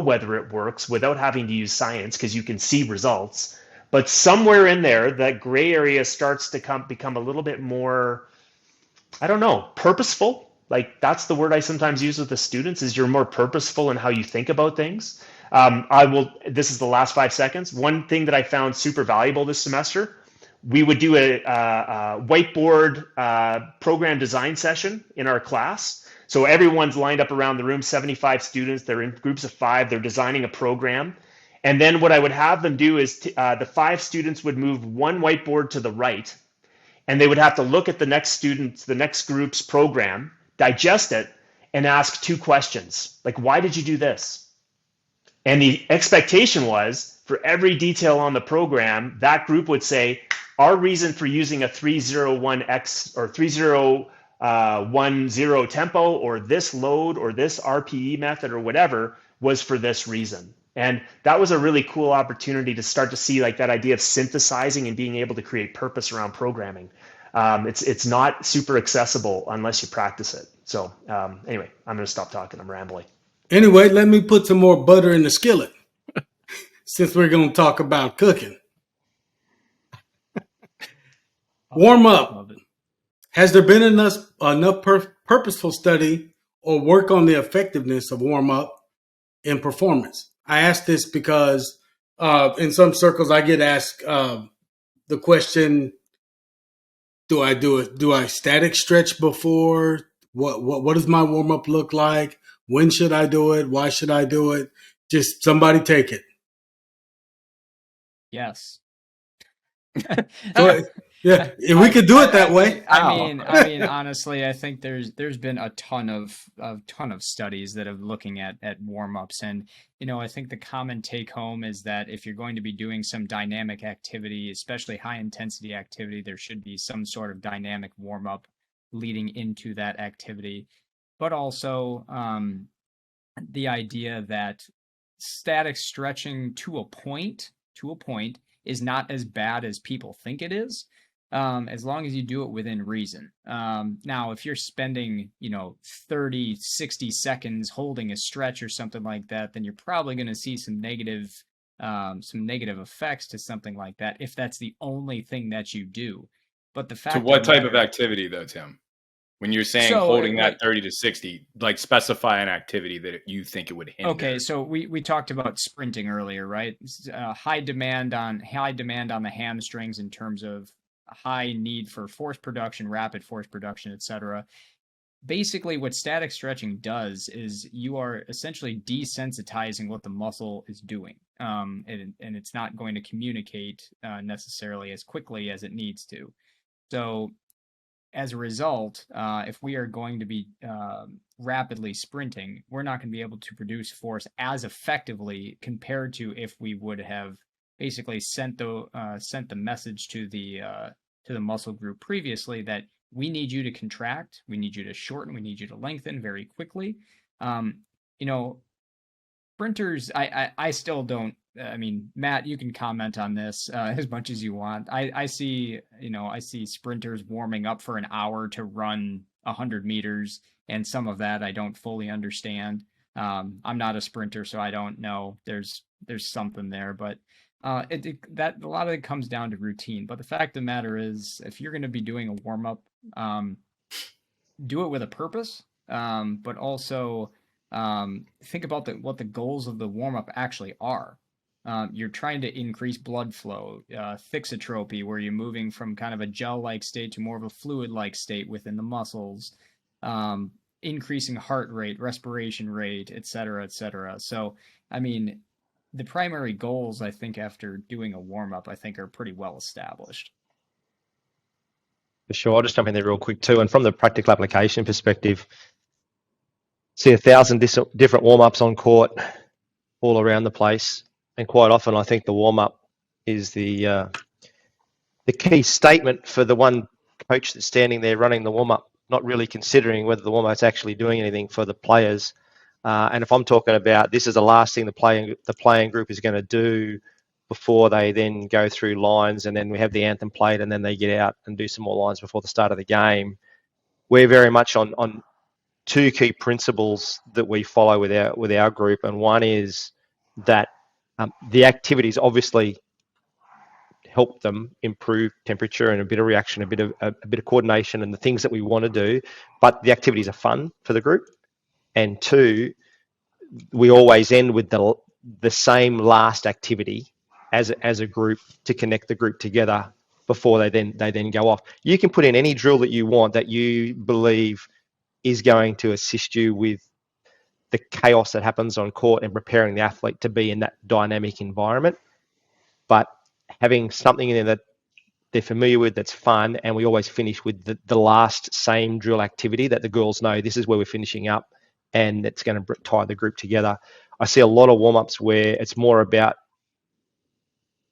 whether it works without having to use science because you can see results. But somewhere in there, that gray area starts to become a little bit more, I don't know, purposeful. Like, that's the word I sometimes use with the students, is you're more purposeful in how you think about things. This is the last 5 seconds. One thing that I found super valuable this semester, we would do a whiteboard program design session in our class. So everyone's lined up around the room, 75 students, they're in groups of 5, they're designing a program. And then what I would have them do is the 5 students would move one whiteboard to the right, and they would have to look at the next group's program, digest it, and ask 2 questions. Like, why did you do this? And the expectation was for every detail on the program, that group would say, our reason for using a 301X or 3010 tempo or this load or this RPE method or whatever was for this reason. And that was a really cool opportunity to start to see like that idea of synthesizing and being able to create purpose around programming. It's not super accessible unless you practice it. So anyway, I'm going to stop talking. I'm rambling. Anyway, let me put some more butter in the skillet since we're going to talk about cooking. Warm up. Has there been enough purposeful study or work on the effectiveness of warm up in performance? I ask this because in some circles I get asked the question, do I do it? Do I static stretch before? What does my warm up look like? When should I do it? Why should I do it? Just somebody take it. Yes. So yeah, if we could do it that way. I mean, honestly, I think there's been a ton of studies that are looking at warm ups, and I think the common take home is that if you're going to be doing some dynamic activity, especially high intensity activity, there should be some sort of dynamic warm up leading into that activity, but also the idea that static stretching to a point is not as bad as people think it is, as long as you do it within reason. Now, if you're spending, 30, 60 seconds holding a stretch or something like that, then you're probably going to see some negative effects to something like that if that's the only thing that you do. But the fact to what type of activity, though, Tim? When you're saying holding that 30 to 60, like specify an activity that you think it would hinder. Okay, so we talked about sprinting earlier, right? High demand on the hamstrings in terms of high need for force production, rapid force production, etc. Basically, what static stretching does is you are essentially desensitizing what the muscle is doing, and it's not going to communicate necessarily as quickly as it needs to. So as a result, if we are going to be rapidly sprinting, we're not going to be able to produce force as effectively compared to if we would have basically sent the message to the muscle group previously that we need you to contract, we need you to shorten, we need you to lengthen very quickly. Sprinters, I still don't. I mean, Matt, you can comment on this as much as you want. I see sprinters warming up for an hour to run 100 meters, and some of that I don't fully understand. I'm not a sprinter, so I don't know. There's something there, but that a lot of it comes down to routine. But the fact of the matter is, if you're going to be doing a warm up, do it with a purpose, but also think about what the goals of the warm up actually are. You're trying to increase blood flow, thixotropy, where you're moving from kind of a gel-like state to more of a fluid-like state within the muscles, increasing heart rate, respiration rate, et cetera, et cetera. So, I mean, the primary goals, I think, after doing a warm-up, I think, are pretty well established. For sure. I'll just jump in there real quick too. And from the practical application perspective, see 1,000 different warm-ups on court all around the place. And quite often, I think the warm-up is the key statement for the one coach that's standing there running the warm-up, not really considering whether the warm-up's actually doing anything for the players. And if I'm talking about this is the last thing the playing group is going to do before they then go through lines, and then we have the anthem played, and then they get out and do some more lines before the start of the game, we're very much on two key principles that we follow with our group. And one is that the activities obviously help them improve temperature and a bit of reaction, a bit of coordination, and the things that we want to do. But the activities are fun for the group. And two, we always end with the same last activity as a group to connect the group together before they then go off. You can put in any drill that you want that you believe is going to assist you with the chaos that happens on court and preparing the athlete to be in that dynamic environment. But having something in there that they're familiar with, that's fun, and we always finish with the last same drill activity that the girls know this is where we're finishing up, and it's going to tie the group together. I see a lot of warm-ups where it's more about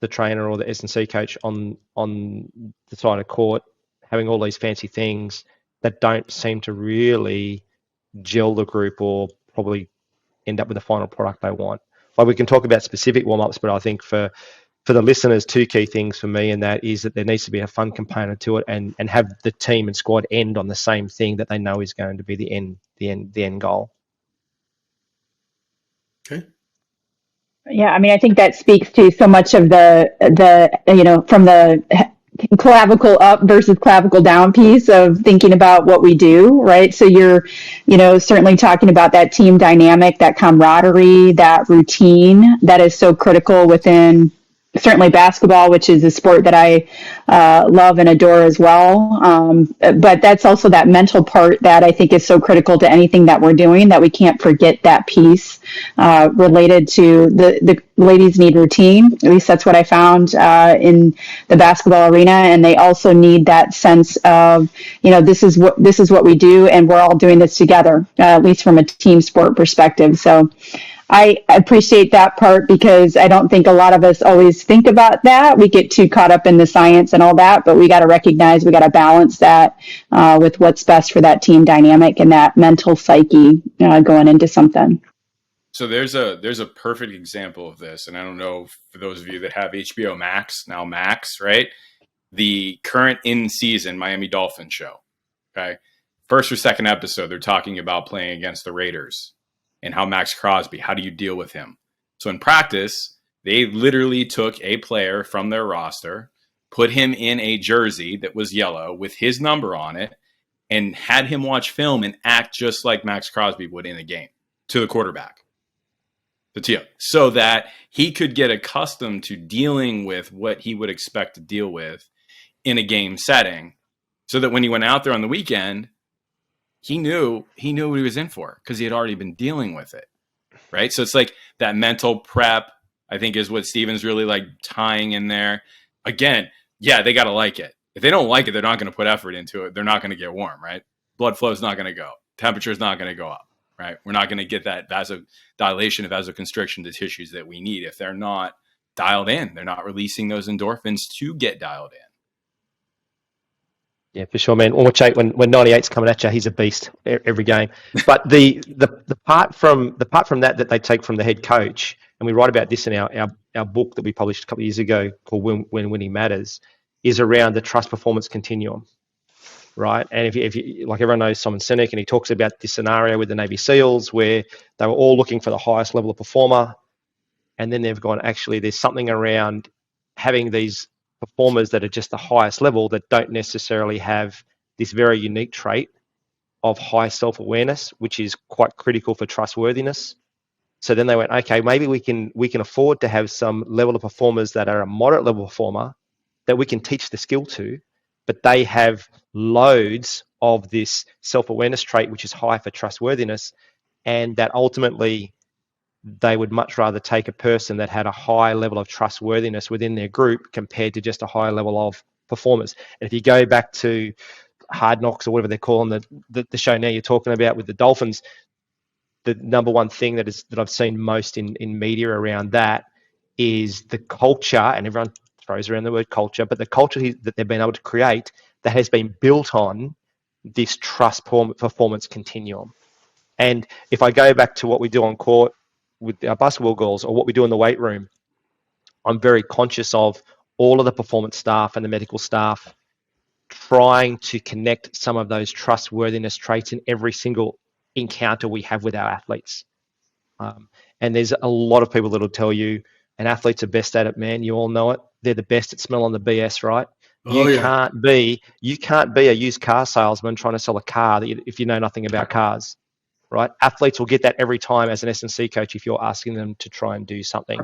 the trainer or the S&C coach on the side of court having all these fancy things that don't seem to really gel the group or probably end up with the final product they want. Like, we can talk about specific warm-ups, but I think for the listeners, two key things for me, and that is that there needs to be a fun component to it, and have the team and squad end on the same thing that they know is going to be the end goal. Okay. Yeah, I mean, I think that speaks to so much of the from the clavicle up versus clavicle down piece of thinking about what we do, right? So you're, certainly talking about that team dynamic, that camaraderie, that routine that is so critical within certainly basketball, which is a sport that I love and adore as well. But that's also that mental part that I think is so critical to anything that we're doing, that we can't forget that piece related to the ladies need routine. At least that's what I found in the basketball arena. And they also need that sense of, this is what we do, and we're all doing this together, at least from a team sport perspective. So I appreciate that part, because I don't think a lot of us always think about that. We get too caught up in the science and all that, but we got to recognize, we got to balance that with what's best for that team dynamic and that mental psyche going into something. So there's a perfect example of this, and I don't know, for those of you that have HBO Max, now Max, right? The current in-season Miami Dolphins show, okay? First or second episode, they're talking about playing against the Raiders and how Max Crosby, how do you deal with him? So in practice, they literally took a player from their roster, put him in a jersey that was yellow with his number on it, and had him watch film and act just like Max Crosby would in a game to the quarterback, the TO, so that he could get accustomed to dealing with what he would expect to deal with in a game setting, so that when he went out there on the weekend, he knew what he was in for, because he had already been dealing with it, right? So it's like that mental prep, I think, is what Steven's really like tying in there. Again, yeah, they got to like it. If they don't like it, they're not going to put effort into it. They're not going to get warm, right? Blood flow is not going to go. Temperature is not going to go up, right? We're not going to get that vasodilation of vasoconstriction to tissues that we need if they're not dialed in. They're not releasing those endorphins to get dialed in. Yeah, for sure, man. Almost when 98's coming at you, he's a beast every game. But the part from that they take from the head coach, and we write about this in our book that we published a couple of years ago called When Winning Matters, is around the trust performance continuum, right? And if you like, everyone knows Simon Sinek, and he talks about this scenario with the Navy SEALs where they were all looking for the highest level of performer, and then they've gone, actually, there's something around having these performers that are just the highest level that don't necessarily have this very unique trait of high self-awareness, which is quite critical for trustworthiness. So then they went, okay, maybe we can afford to have some level of performers that are a moderate level performer that we can teach the skill to, but they have loads of this self-awareness trait, which is high for trustworthiness, and that ultimately they would much rather take a person that had a high level of trustworthiness within their group compared to just a high level of performers. And if you go back to Hard Knocks or whatever they're calling the show now you're talking about with the Dolphins, the number one thing that I've seen most in media around that is the culture, and everyone throws around the word culture, but the culture that they've been able to create that has been built on this trust performance continuum. And if I go back to what we do on court with our basketball girls, or what we do in the weight room, I'm very conscious of all of the performance staff and the medical staff trying to connect some of those trustworthiness traits in every single encounter we have with our athletes. And there's a lot of people that will tell you, and athletes are best at it, man. You all know it. They're the best at smelling the BS, right? Oh, You yeah. can't be a used car salesman trying to sell a car if you know nothing about cars. Right? Athletes will get that every time as an S&C coach if you're asking them to try and do something.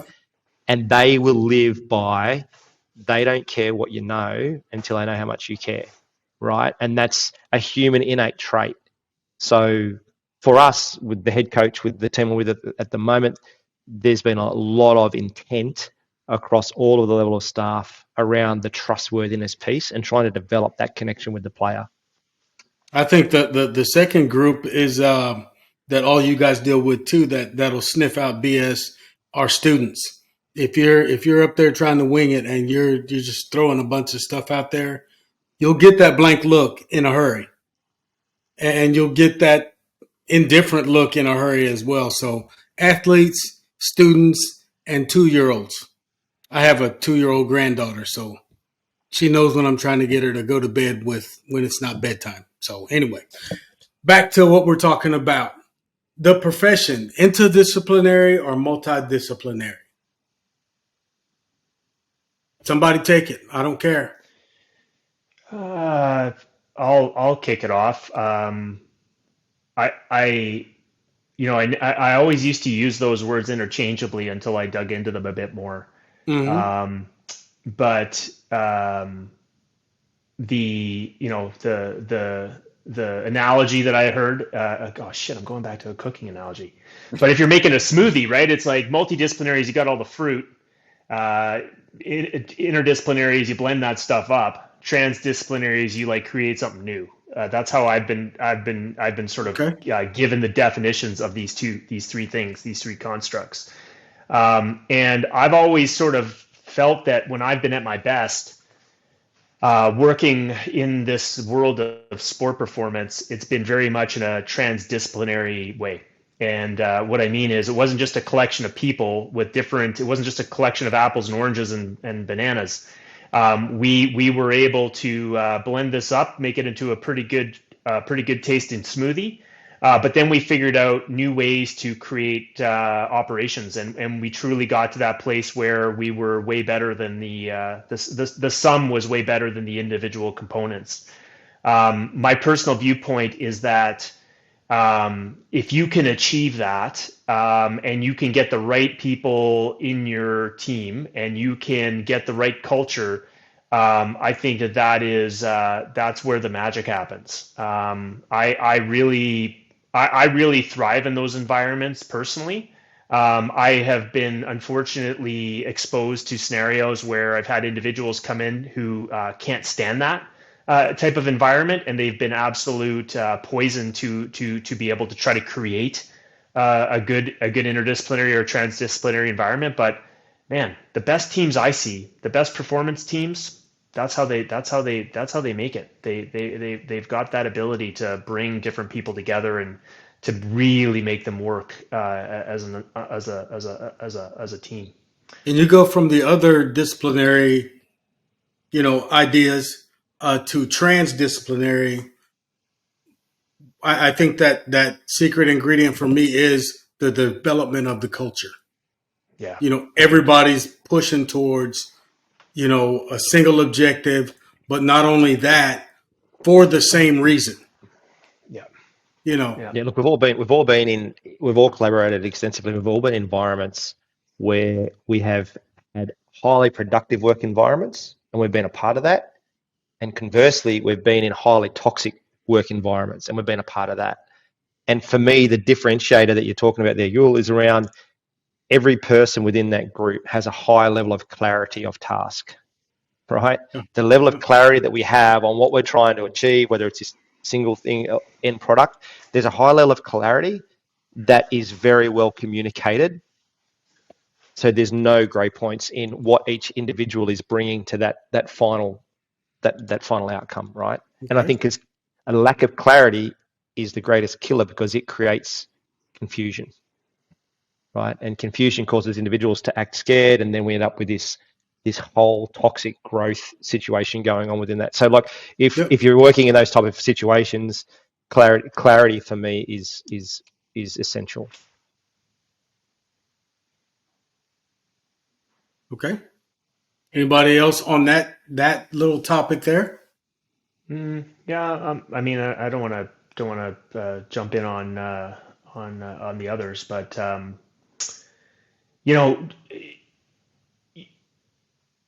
And they will live by, they don't care what you know until they know how much you care, right? And that's a human innate trait. So for us, with the head coach, with the team we're with at the moment, there's been a lot of intent across all of the level of staff around the trustworthiness piece and trying to develop that connection with the player. I think that the second group is that all you guys deal with too. That'll sniff out BS are students. If you're up there trying to wing it and you're just throwing a bunch of stuff out there, you'll get that blank look in a hurry, and you'll get that indifferent look in a hurry as well. So athletes, students, and 2-year-olds. I have a 2-year-old granddaughter, so she knows when I'm trying to get her to go to bed with when it's not bedtime. So anyway, back to what we're talking about. The profession, interdisciplinary or multidisciplinary? Somebody take it. I don't care. I'll kick it off. I always used to use those words interchangeably until I dug into them a bit more. But the the analogy that I heard, oh shit, I'm going back to a cooking analogy. But if you're making a smoothie, right, it's like multidisciplinaries, you got all the fruit. Interdisciplinaries, you blend that stuff up. Transdisciplinaries, you like create something new. That's how I've been sort of given the definitions of these three things, these three constructs. And I've always sort of felt that when I've been at my best, working in this world of sport performance, it's been very much in a transdisciplinary way. And what I mean is, it wasn't just a collection of people with different. It wasn't just a collection of apples and oranges and bananas. We were able to blend this up, make it into a pretty good tasting smoothie. But then we figured out new ways to create operations, and we truly got to that place where we were way better than the sum was way better than the individual components. My personal viewpoint is that if you can achieve that, and you can get the right people in your team, and you can get the right culture, I think that's where the magic happens. I really thrive in those environments personally. I have been unfortunately exposed to scenarios where I've had individuals come in who can't stand that type of environment, and they've been absolute poison to be able to try to create a good interdisciplinary or transdisciplinary environment. But man, the best teams I see, the best performance teams, that's how they make it. They've got that ability to bring different people together and to really make them work as a team. And you go from the other disciplinary, ideas to transdisciplinary. I think that secret ingredient for me is the development of the culture. Yeah. Everybody's pushing towards, a single objective, but not only that, for the same reason. Yeah. Yeah, look, we've all collaborated extensively. We've all been in environments where we have had highly productive work environments, and we've been a part of that. And conversely, we've been in highly toxic work environments, and we've been a part of that. And for me, the differentiator that you're talking about there, Yul, is around every person within that group has a high level of clarity of task, right? Yeah. The level of clarity that we have on what we're trying to achieve, whether it's this single thing, end product, there's a high level of clarity that is very well communicated. So there's no grey points in what each individual is bringing to that final outcome, right? Okay. And I think it's a lack of clarity is the greatest killer, because it creates confusion, right? And confusion causes individuals to act scared, and then we end up with this whole toxic growth situation going on within that. So like if you're working in those type of situations, clarity for me is essential. Okay. Anybody else on that little topic there? Yeah. I mean, I don't want to jump in on the others, but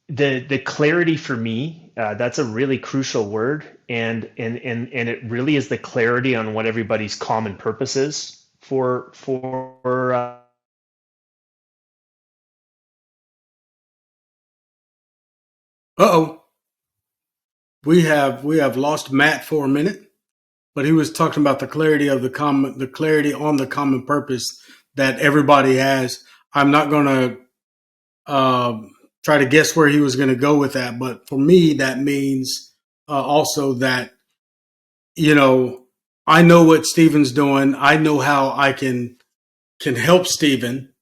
the clarity for me, that's a really crucial word, and it really is the clarity on what everybody's common purpose is for We have lost Matt for a minute, but he was talking about the clarity of the clarity on the common purpose that everybody has. I'm not going to try to guess where he was going to go with that, but for me, that means also that I know what Steven's doing. I know how I can help Steven,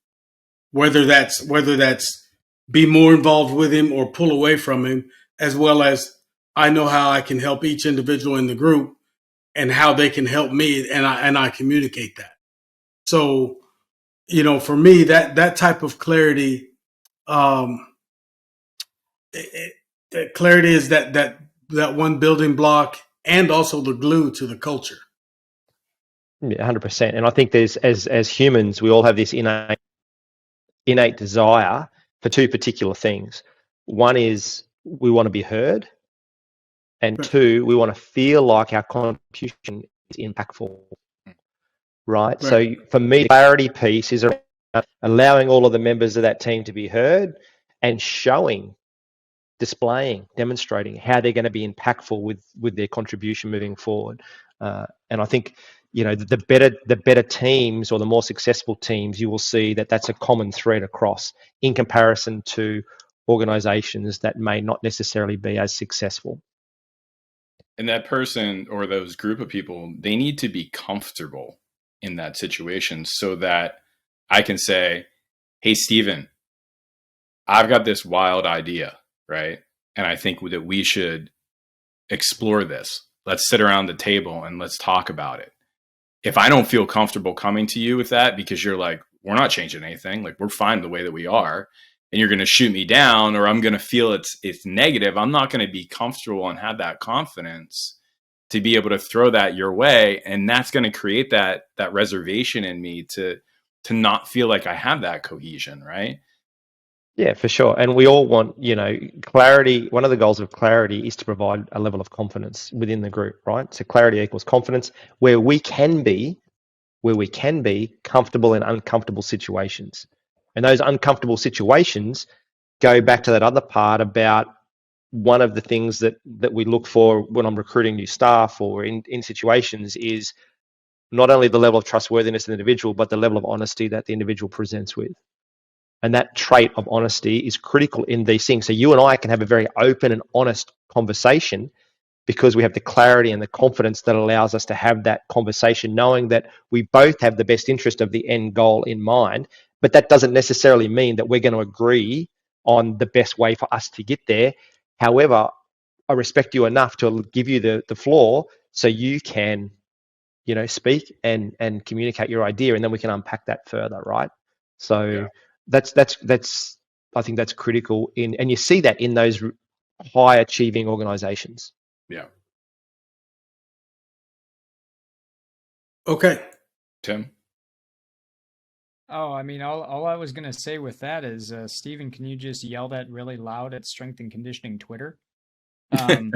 whether that's be more involved with him or pull away from him, as well as I know how I can help each individual in the group and how they can help me, and I communicate that. So, for me, that type of clarity, clarity is that one building block and also the glue to the culture. Yeah, 100%. And I think there's as humans, we all have this innate desire for two particular things. One is we want to be heard, and Right. two, we want to feel like our contribution is impactful, right? Right. So for me, the clarity piece is around allowing all of the members of that team to be heard and showing, displaying, demonstrating how they're going to be impactful with their contribution moving forward. And I think, you know, the better teams or the more successful teams, you will see that that's a common thread across, in comparison to organizations that may not necessarily be as successful. And that person or those group of people, they need to be comfortable in that situation so that I can say, hey, Steven, I've got this wild idea, right? And I think that we should explore this. Let's sit around the table and let's talk about it. If I don't feel comfortable coming to you with that because you're like, we're not changing anything, like we're fine the way that we are, and you're going to shoot me down, or I'm going to feel it's negative, I'm not going to be comfortable and have that confidence to be able to throw that your way, and that's going to create that reservation in me to not feel like I have that cohesion, right? Yeah, for sure. And we all want, you know, clarity. One of the goals of clarity is to provide a level of confidence within the group, right? So clarity equals confidence, where we can be comfortable in uncomfortable situations. And those uncomfortable situations go back to that other part about one of the things that we look for when I'm recruiting new staff or in situations is not only the level of trustworthiness of the individual, but the level of honesty that the individual presents with. And that trait of honesty is critical in these things. So you and I can have a very open and honest conversation because we have the clarity and the confidence that allows us to have that conversation, knowing that we both have the best interest of the end goal in mind. But that doesn't necessarily mean that we're going to agree on the best way for us to get there. However, I respect you enough to give you the floor so you can, you know, speak and communicate your idea, and then we can unpack that further, right? So Yeah. that's I think that's critical in, and you see that in those high achieving organizations. Yeah. Okay. Tim? Oh, I mean, all I was gonna say with that is, Steven, can you just yell that really loud at Strength and Conditioning Twitter? Um,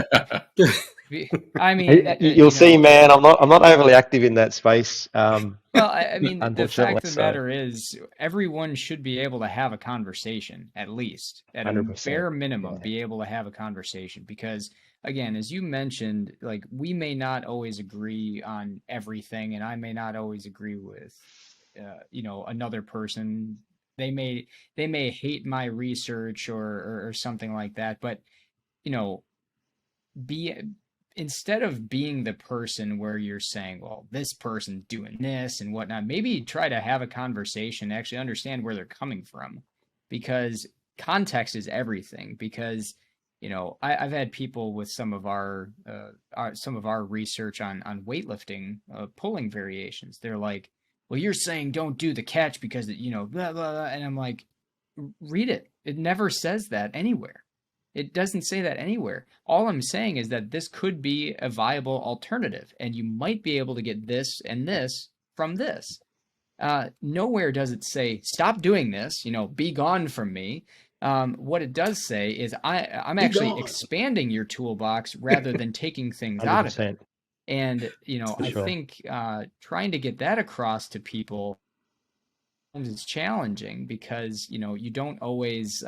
I mean, You'll see, man. I'm not overly active in that space. well, I mean, the Unfortunately, fact of the so matter is, everyone should be able to have a conversation, at least, at a 100%. bare minimum, Yeah. be able to have a conversation. Because, again, as you mentioned, like, we may not always agree on everything, and I may not always agree with, you know, another person. They may hate my research or something like that, but, you know, be instead of being the person where you're saying, well, this person's doing this and whatnot, maybe try to have a conversation, actually understand where they're coming from, because context is everything. Because, you know, I've had people with some of our research on weightlifting, pulling variations. They're like, well, you're saying don't do the catch because, you know, blah, blah, blah. And I'm like, read it. It never says that anywhere. It doesn't say that anywhere. All I'm saying is that this could be a viable alternative, and you might be able to get this and this from this. Nowhere does it say, stop doing this, you know, be gone from me. What it does say is, I'm actually gone. expanding your toolbox rather than taking things out of it. 100%. And, you know, For I sure. think trying to get that across to people is challenging, because, you know, you don't always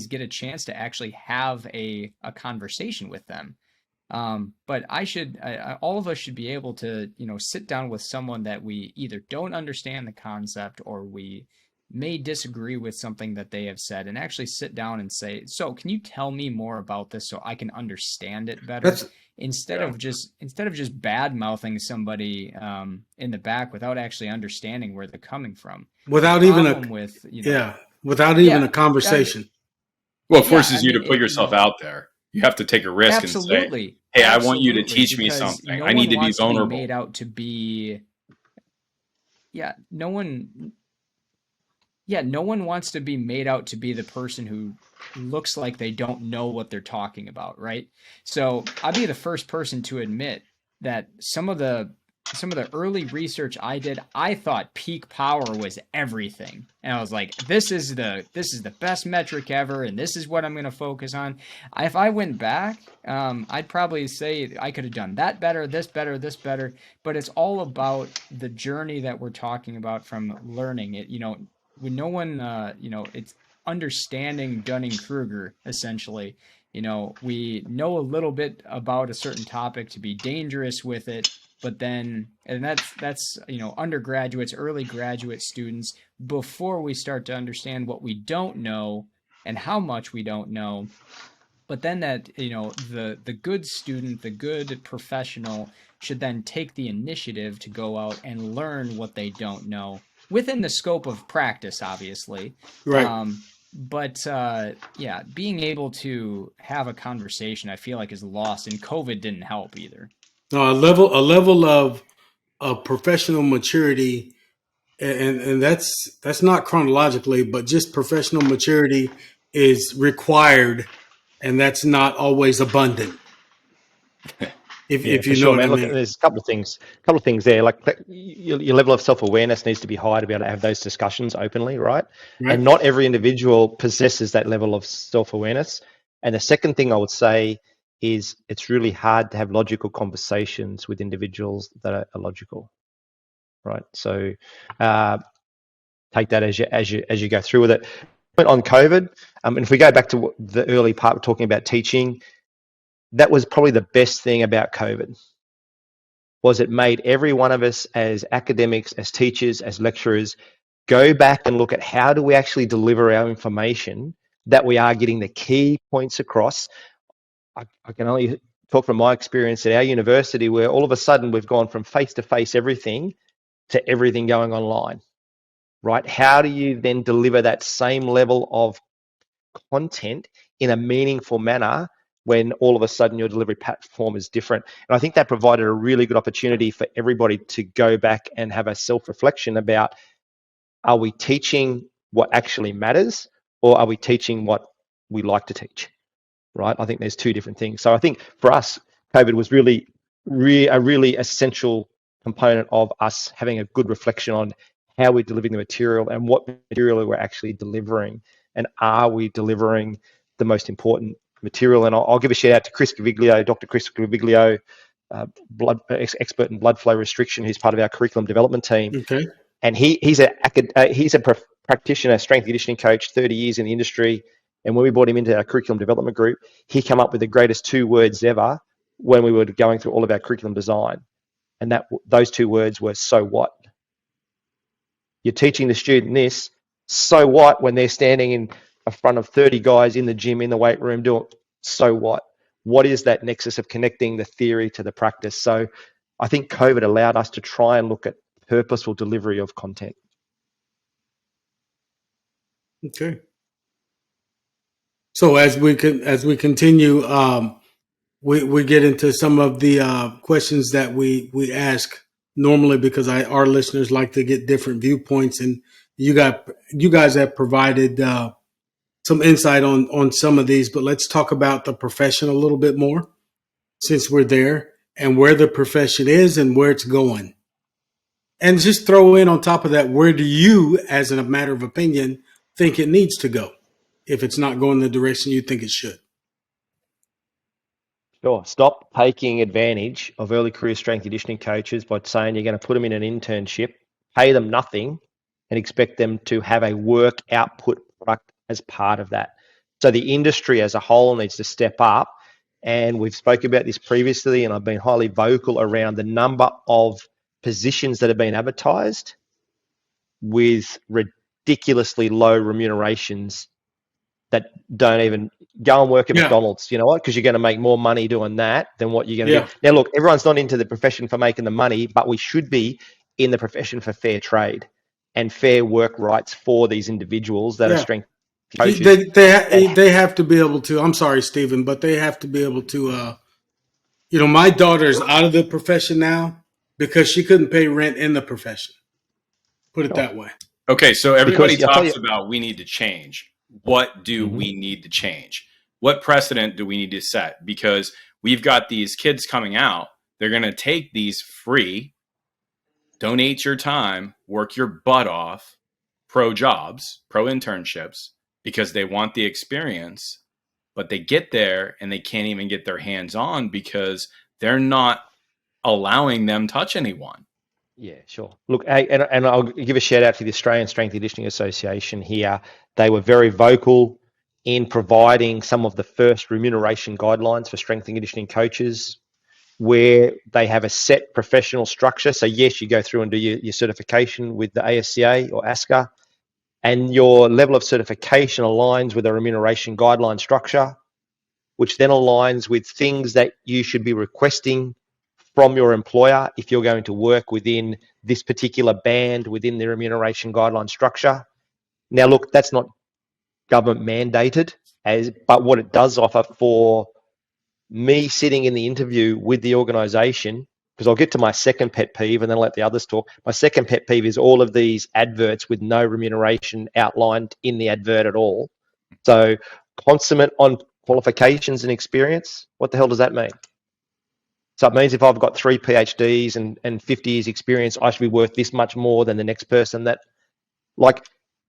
get a chance to actually have a conversation with them. But all of us should be able to, you know, sit down with someone that we either don't understand the concept, or we may disagree with something that they have said, and actually sit down and say, so can you tell me more about this so I can understand it better? That's Instead of just bad mouthing somebody in the back without actually understanding where they're coming from. without The even problem a with, you know, yeah, without even yeah, a conversation. Well, it yeah, forces I you to mean, put yourself out there. You have to take a risk and say, absolutely, hey, I want you to absolutely, teach me because something. I need to be vulnerable. No one wants to be made out to be the person who looks like they don't know what they're talking about, right? So I'll be the first person to admit that some of the some of the early research I did, I thought peak power was everything. And I was like, this is the best metric ever, and this is what I'm going to focus on. If I went back, I'd probably say I could have done that better, this better, this better. But it's all about the journey that we're talking about from learning it. When no one, it's understanding Dunning-Kruger, essentially. We know a little bit about a certain topic to be dangerous with it, but then, and that's undergraduates, early graduate students, before we start to understand what we don't know and how much we don't know. But then that, the good student, the good professional should then take the initiative to go out and learn what they don't know within the scope of practice, obviously. Right. But yeah, being able to have a conversation, I feel like, is lost, and COVID didn't help either. No, a level of professional maturity, and that's not chronologically, but just professional maturity is required, and that's not always abundant. If For you know sure, what I man. Look, mean. there's a couple of things there. Like your level of self-awareness needs to be high to be able to have those discussions openly, right? Right. And not every individual possesses that level of self-awareness. And the second thing I would say is it's really hard to have logical conversations with individuals that are illogical, right? So take that as you go through with it. On COVID, and if we go back to the early part, we're talking about teaching. That was probably the best thing about COVID. Was it made every one of us as academics, as teachers, as lecturers, go back and look at how do we actually deliver our information that we are getting the key points across. I can only talk from my experience at our university, where all of a sudden we've gone from face-to-face everything to everything going online, right? How do you then deliver that same level of content in a meaningful manner when all of a sudden your delivery platform is different? And I think that provided a really good opportunity for everybody to go back and have a self-reflection about, are we teaching what actually matters, or are we teaching what we like to teach, right? I think there's two different things. So I think for us, COVID was really a really essential component of us having a good reflection on how we're delivering the material and what material we're actually delivering, and are we delivering the most important material. And I'll give a shout out to Chris Gaviglio, Dr. Chris Gaviglio, expert in blood flow restriction, who's part of our curriculum development team. Okay. And he's a practitioner, strength conditioning coach, 30 years in the industry. And when we brought him into our curriculum development group, he came up with the greatest 2 words ever when we were going through all of our curriculum design. And those 2 words were, so what? You're teaching the student this, so what, when they're standing in front of 30 guys in the gym, in the weight room, doing, so what? What is that nexus of connecting the theory to the practice? So I think COVID allowed us to try and look at purposeful delivery of content. Okay. So as we continue, we get into some of the questions that we ask normally, because our listeners like to get different viewpoints, and you guys have provided some insight on some of these. But let's talk about the profession a little bit more, since we're there, and where the profession is and where it's going. And just throw in on top of that, where do you, as a matter of opinion, think it needs to go, if it's not going the direction you think it should? Sure. Stop taking advantage of early career strength conditioning coaches by saying you're going to put them in an internship, pay them nothing, and expect them to have a work output product as part of that. So the industry as a whole needs to step up. And we've spoken about this previously, and I've been highly vocal around the number of positions that have been advertised with ridiculously low remunerations that don't even go and work at McDonald's. You know what? Because you're going to make more money doing that than what you're going to do. Now, look, everyone's not into the profession for making the money, but we should be in the profession for fair trade and fair work rights for these individuals that are strength coaches. They have to be able to. I'm sorry, Stephen, but they have to be able to. My daughter's out of the profession now because she couldn't pay rent in the profession. Put it that way. Okay, so everybody talks about we need to change. What do we need to change? What precedent do we need to set? Because we've got these kids coming out. They're going to take these free donate your time, work your butt off, pro jobs, pro internships, because they want the experience, but they get there and they can't even get their hands on because they're not allowing them touch anyone. Yeah, sure. Look, and I'll give a shout out to the Australian Strength and Conditioning Association here. They were very vocal in providing some of the first remuneration guidelines for strength and conditioning coaches, where they have a set professional structure. So yes, you go through and do your certification with the ASCA or ASCA, and your level of certification aligns with a remuneration guideline structure, which then aligns with things that you should be requesting from your employer if you're going to work within this particular band within the remuneration guideline structure. Now, look, that's not government mandated, but what it does offer for me sitting in the interview with the organisation, because I'll get to my second pet peeve and then I'll let the others talk. My second pet peeve is all of these adverts with no remuneration outlined in the advert at all. So consummate on qualifications and experience, what the hell does that mean? So it means if I've got 3 PhDs and 50 years experience, I should be worth this much more than the next person. That, like,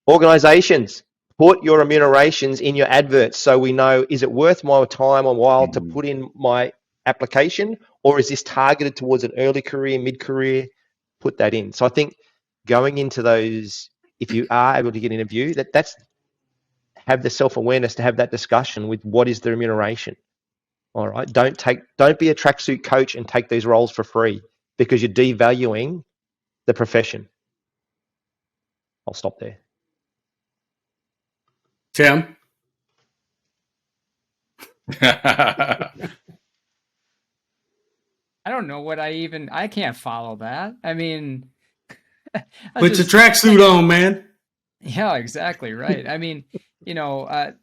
organizations, put your remunerations in your adverts so we know, is it worth my time or while to put in my application, or is this targeted towards an early career, mid-career? Put that in. So I think going into those, if you are able to get an interview, that's have the self-awareness to have that discussion with what is the remuneration. All right. Don't be a tracksuit coach and take these roles for free, because you're devaluing the profession. I'll stop there. Tim? I don't know what I can't follow that. I mean, Put your tracksuit on, man. Yeah, exactly right. I mean, I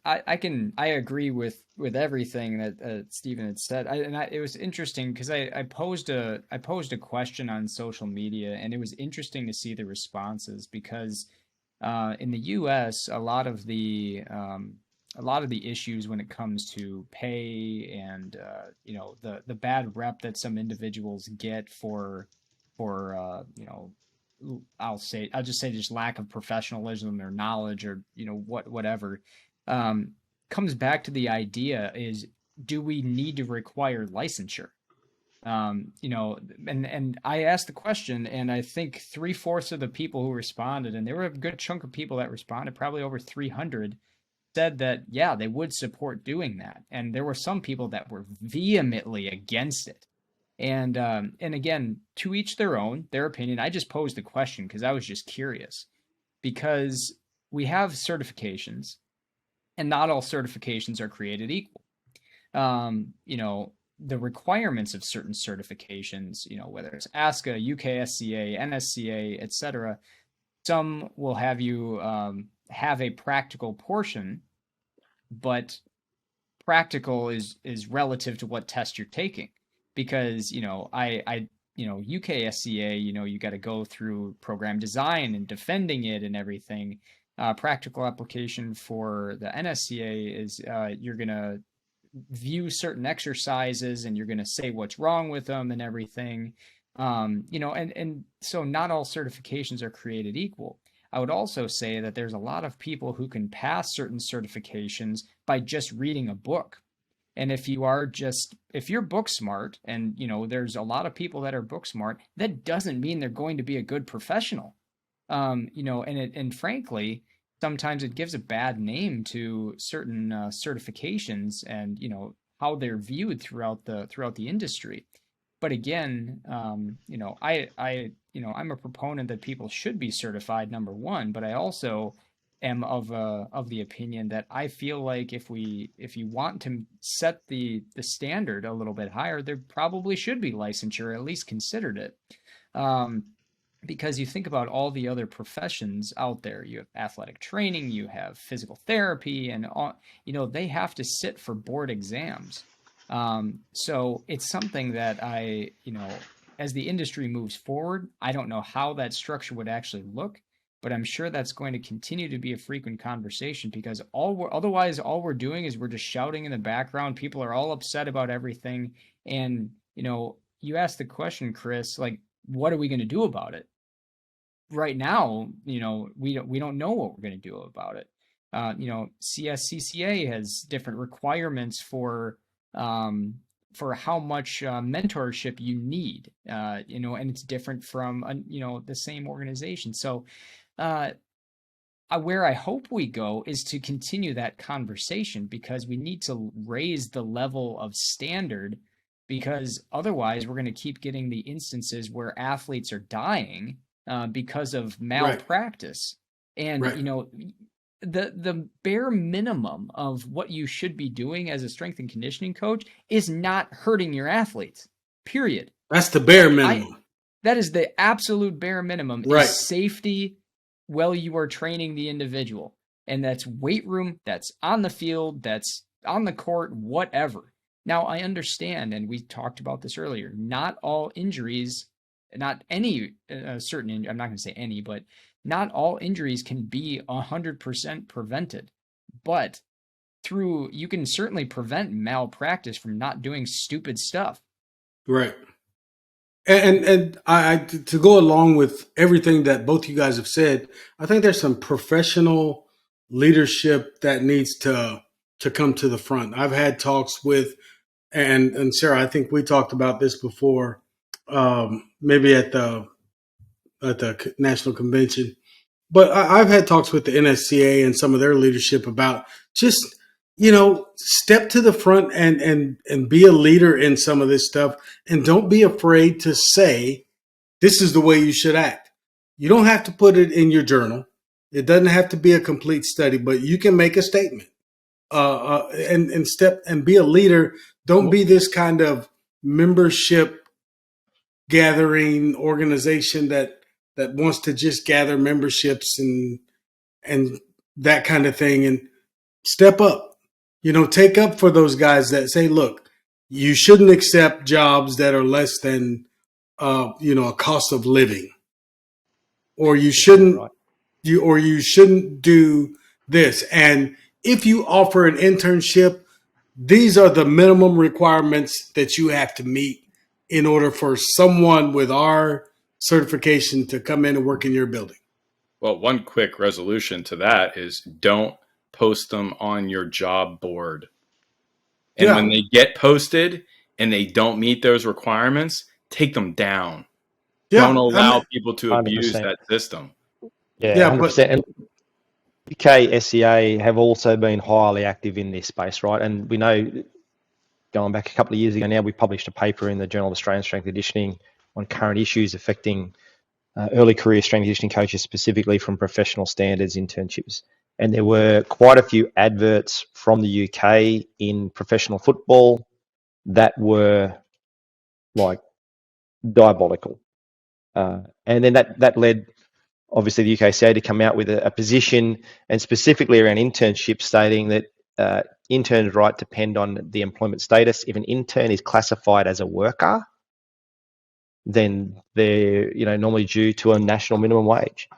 agree with everything that Stephen had said. It was interesting because I posed a question on social media, and it was interesting to see the responses because in the U.S. A lot of the issues when it comes to pay and the bad rep that some individuals get for I'll just say just lack of professionalism or knowledge or whatever um, comes back to the idea is, do we need to require licensure? And I asked the question, and I think 3/4 of the people who responded, and there were a good chunk of people that responded, probably over 300, said that yeah, they would support doing that, and there were some people that were vehemently against it. And again, to each their own, their opinion. I just posed the question because I was just curious, because we have certifications, and not all certifications are created equal. The requirements of certain certifications, whether it's ASCA, UKSCA, NSCA, etc., some will have you have a practical portion, but practical is relative to what test you're taking, because UKSCA, you got to go through program design and defending it and everything. Practical application for the NSCA is you're gonna view certain exercises and you're gonna say what's wrong with them and everything. And so not all certifications are created equal. I would also say that there's a lot of people who can pass certain certifications by just reading a book. And if you're book smart, and there's a lot of people that are book smart, that doesn't mean they're going to be a good professional. And frankly, sometimes it gives a bad name to certain certifications and how they're viewed throughout the industry. But again, I'm a proponent that people should be certified, number one, but I also am of the opinion that I feel like if you want to set the standard a little bit higher, there probably should be licensure, at least considered it. Because you think about all the other professions out there, you have athletic training, you have physical therapy, and all, they have to sit for board exams. So it's something that as the industry moves forward, I don't know how that structure would actually look, but I'm sure that's going to continue to be a frequent conversation, because otherwise all we're doing is we're just shouting in the background. People are all upset about everything. And, you asked the question, Chris, like, what are we going to do about it? right now, we don't know what we're going to do about it. CSCCA has different requirements for how much mentorship you need, and it's different from the same organization. So where I hope we go is to continue that conversation, because we need to raise the level of standard, because otherwise we're going to keep getting the instances where athletes are dying because of malpractice. And Right. the bare minimum of what you should be doing as a strength and conditioning coach is not hurting your athletes. Period. That's the bare minimum. That is the absolute bare minimum, Right. is safety while you are training the individual. And that's weight room, that's on the field, that's on the court, whatever. Now, I understand, and we talked about this earlier, not all injuries, not any certain, I'm not going to say any, but not all injuries can be 100% prevented. But you can certainly prevent malpractice from not doing stupid stuff. Right. And I to go along with everything that both you guys have said, I think there's some professional leadership that needs to come to the front. I've had talks with, and Sarah, I think we talked about this before, maybe at the national convention. But I've had talks with the NSCA and some of their leadership about just, step to the front and be a leader in some of this stuff. And don't be afraid to say, this is the way you should act. You don't have to put it in your journal. It doesn't have to be a complete study, but you can make a statement and step and be a leader. Don't be this kind of membership gathering organization that wants to just gather memberships and that kind of thing, and step up. Take up for those guys that say, look, you shouldn't accept jobs that are less than a cost of living, or you shouldn't you shouldn't do this. And if you offer an internship, these are the minimum requirements that you have to meet in order for someone with our certification to come in and work in your building. Well, one quick resolution to that is don't post them on your job board. And when they get posted and they don't meet those requirements, take them down. Don't allow people to abuse 100%. that system. Yeah, 100%. And UK SEA have also been highly active in this space, right? And we know, going back a couple of years ago now, we published a paper in the Journal of Australian Strength and Conditioning on current issues affecting early career strength and conditioning coaches, specifically from professional standards internships. And there were quite a few adverts from the UK in professional football that were like diabolical. And then that led, obviously, the UKCA to come out with a position, and specifically around internships, stating that interns' right depend on the employment status. If an intern is classified as a worker, then they're normally due to a national minimum wage,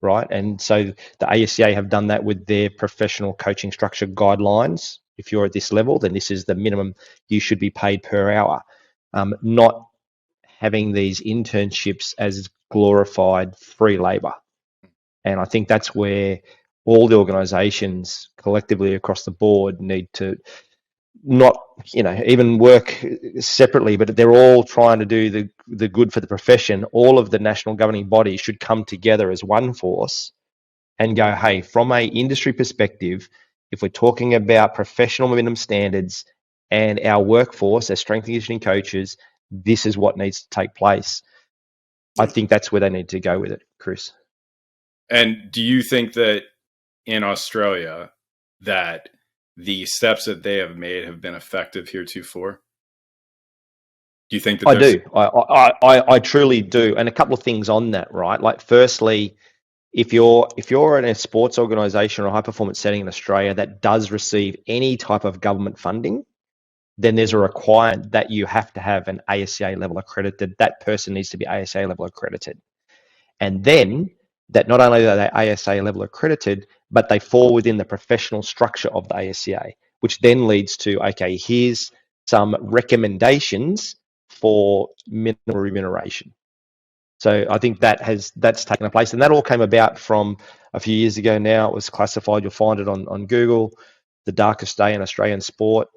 right? And so the ASCA have done that with their professional coaching structure guidelines. If you're at this level, then this is the minimum you should be paid per hour. Not having these internships as glorified free labor. And I think that's where all the organizations collectively across the board need to not, even work separately, but they're all trying to do the good for the profession. All of the national governing bodies should come together as one force and go, hey, from a industry perspective, if we're talking about professional minimum standards and our workforce as strength and conditioning coaches, this is what needs to take place. I think that's where they need to go with it, Chris. And do you think that in Australia that the steps that they have made have been effective heretofore? Do you think that I do. I truly do. And a couple of things on that, right? Like, firstly, if you're in a sports organisation or a high performance setting in Australia that does receive any type of government funding, then there's a requirement that you have to have an ASCA level accredited. That person needs to be ASA level accredited. And then that not only are they ASA level accredited, but they fall within the professional structure of the ASCA, which then leads to, okay, here's some recommendations for minimum remuneration. So I think that's taken a place, and that all came about from a few years ago now. It was classified. You'll find it on Google, the darkest day in Australian sport,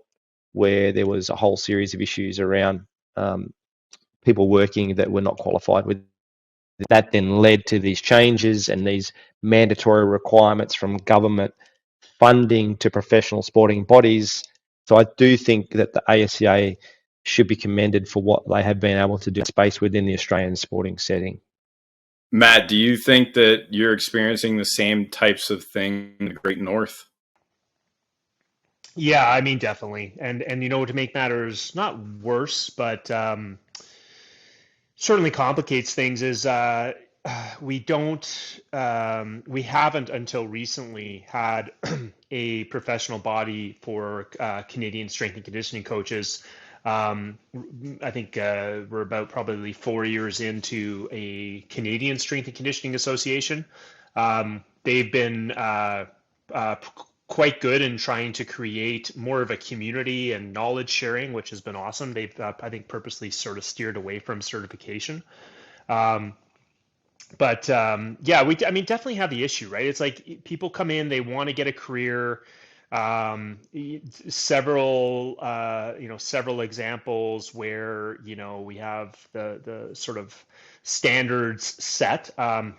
where there was a whole series of issues around people working that were not qualified with. That then led to these changes and these mandatory requirements from government funding to professional sporting bodies. So I do think that the ASCA should be commended for what they have been able to do in space within the Australian sporting setting. Matt, do you think that you're experiencing the same types of thing in the Great North? Yeah, I mean, definitely. And to make matters not worse, but certainly complicates things is we haven't until recently had a professional body for Canadian strength and conditioning coaches. I think we're about probably 4 years into a Canadian Strength and Conditioning Association. They've been quite good in trying to create more of a community and knowledge sharing, which has been awesome. They've, I think, purposely sort of steered away from certification. Yeah, I mean, definitely have the issue, right? It's like people come in, they want to get a career. Several examples where, we have the sort of standards set.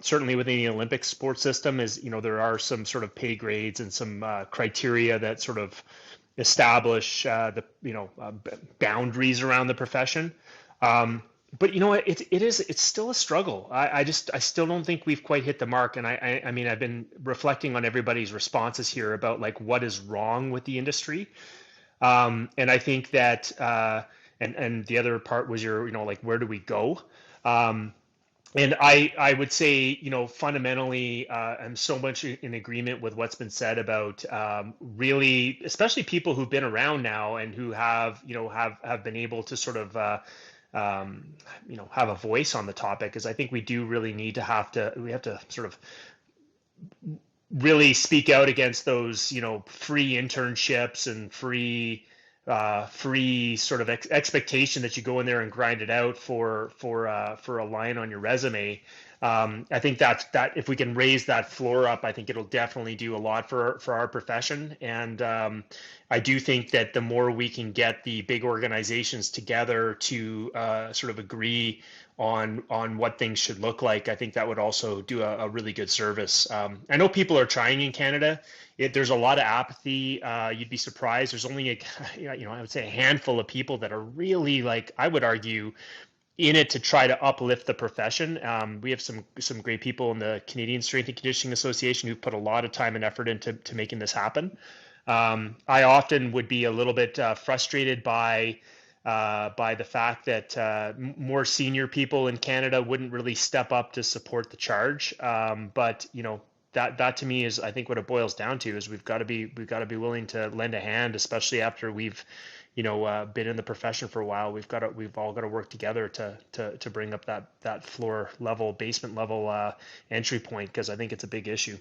Certainly within the Olympic sports system is, there are some sort of pay grades and some criteria that sort of establish boundaries around the profession. But you know what? It's still a struggle. I still don't think we've quite hit the mark. And I mean, I've been reflecting on everybody's responses here about like what is wrong with the industry. And I think that and the other part was like where do we go? And I would say, fundamentally, I'm so much in agreement with what's been said about really, especially people who've been around now and who have been able to sort of have a voice on the topic, because I think we do really need to we have to sort of really speak out against those, free internships and free sort of expectation that you go in there and grind it out for a line on your resume. I think that if we can raise that floor up, I think it'll definitely do a lot for our profession. And I do think that the more we can get the big organizations together to sort of agree on what things should look like, I think that would also do a really good service. I know people are trying in Canada. There's a lot of apathy. You'd be surprised. There's only I would say a handful of people that are really, like, I would argue, in it to try to uplift the profession. We have some great people in the Canadian Strength and Conditioning Association who've put a lot of time and effort into making this happen. I often would be a little bit frustrated by the fact that more senior people in Canada wouldn't really step up to support the charge. But that to me is, I think, what it boils down to is we've got to be willing to lend a hand, especially after we've been in the profession for a while. We've all got to work together to bring up that floor level, basement level entry point, because I think it's a big issue.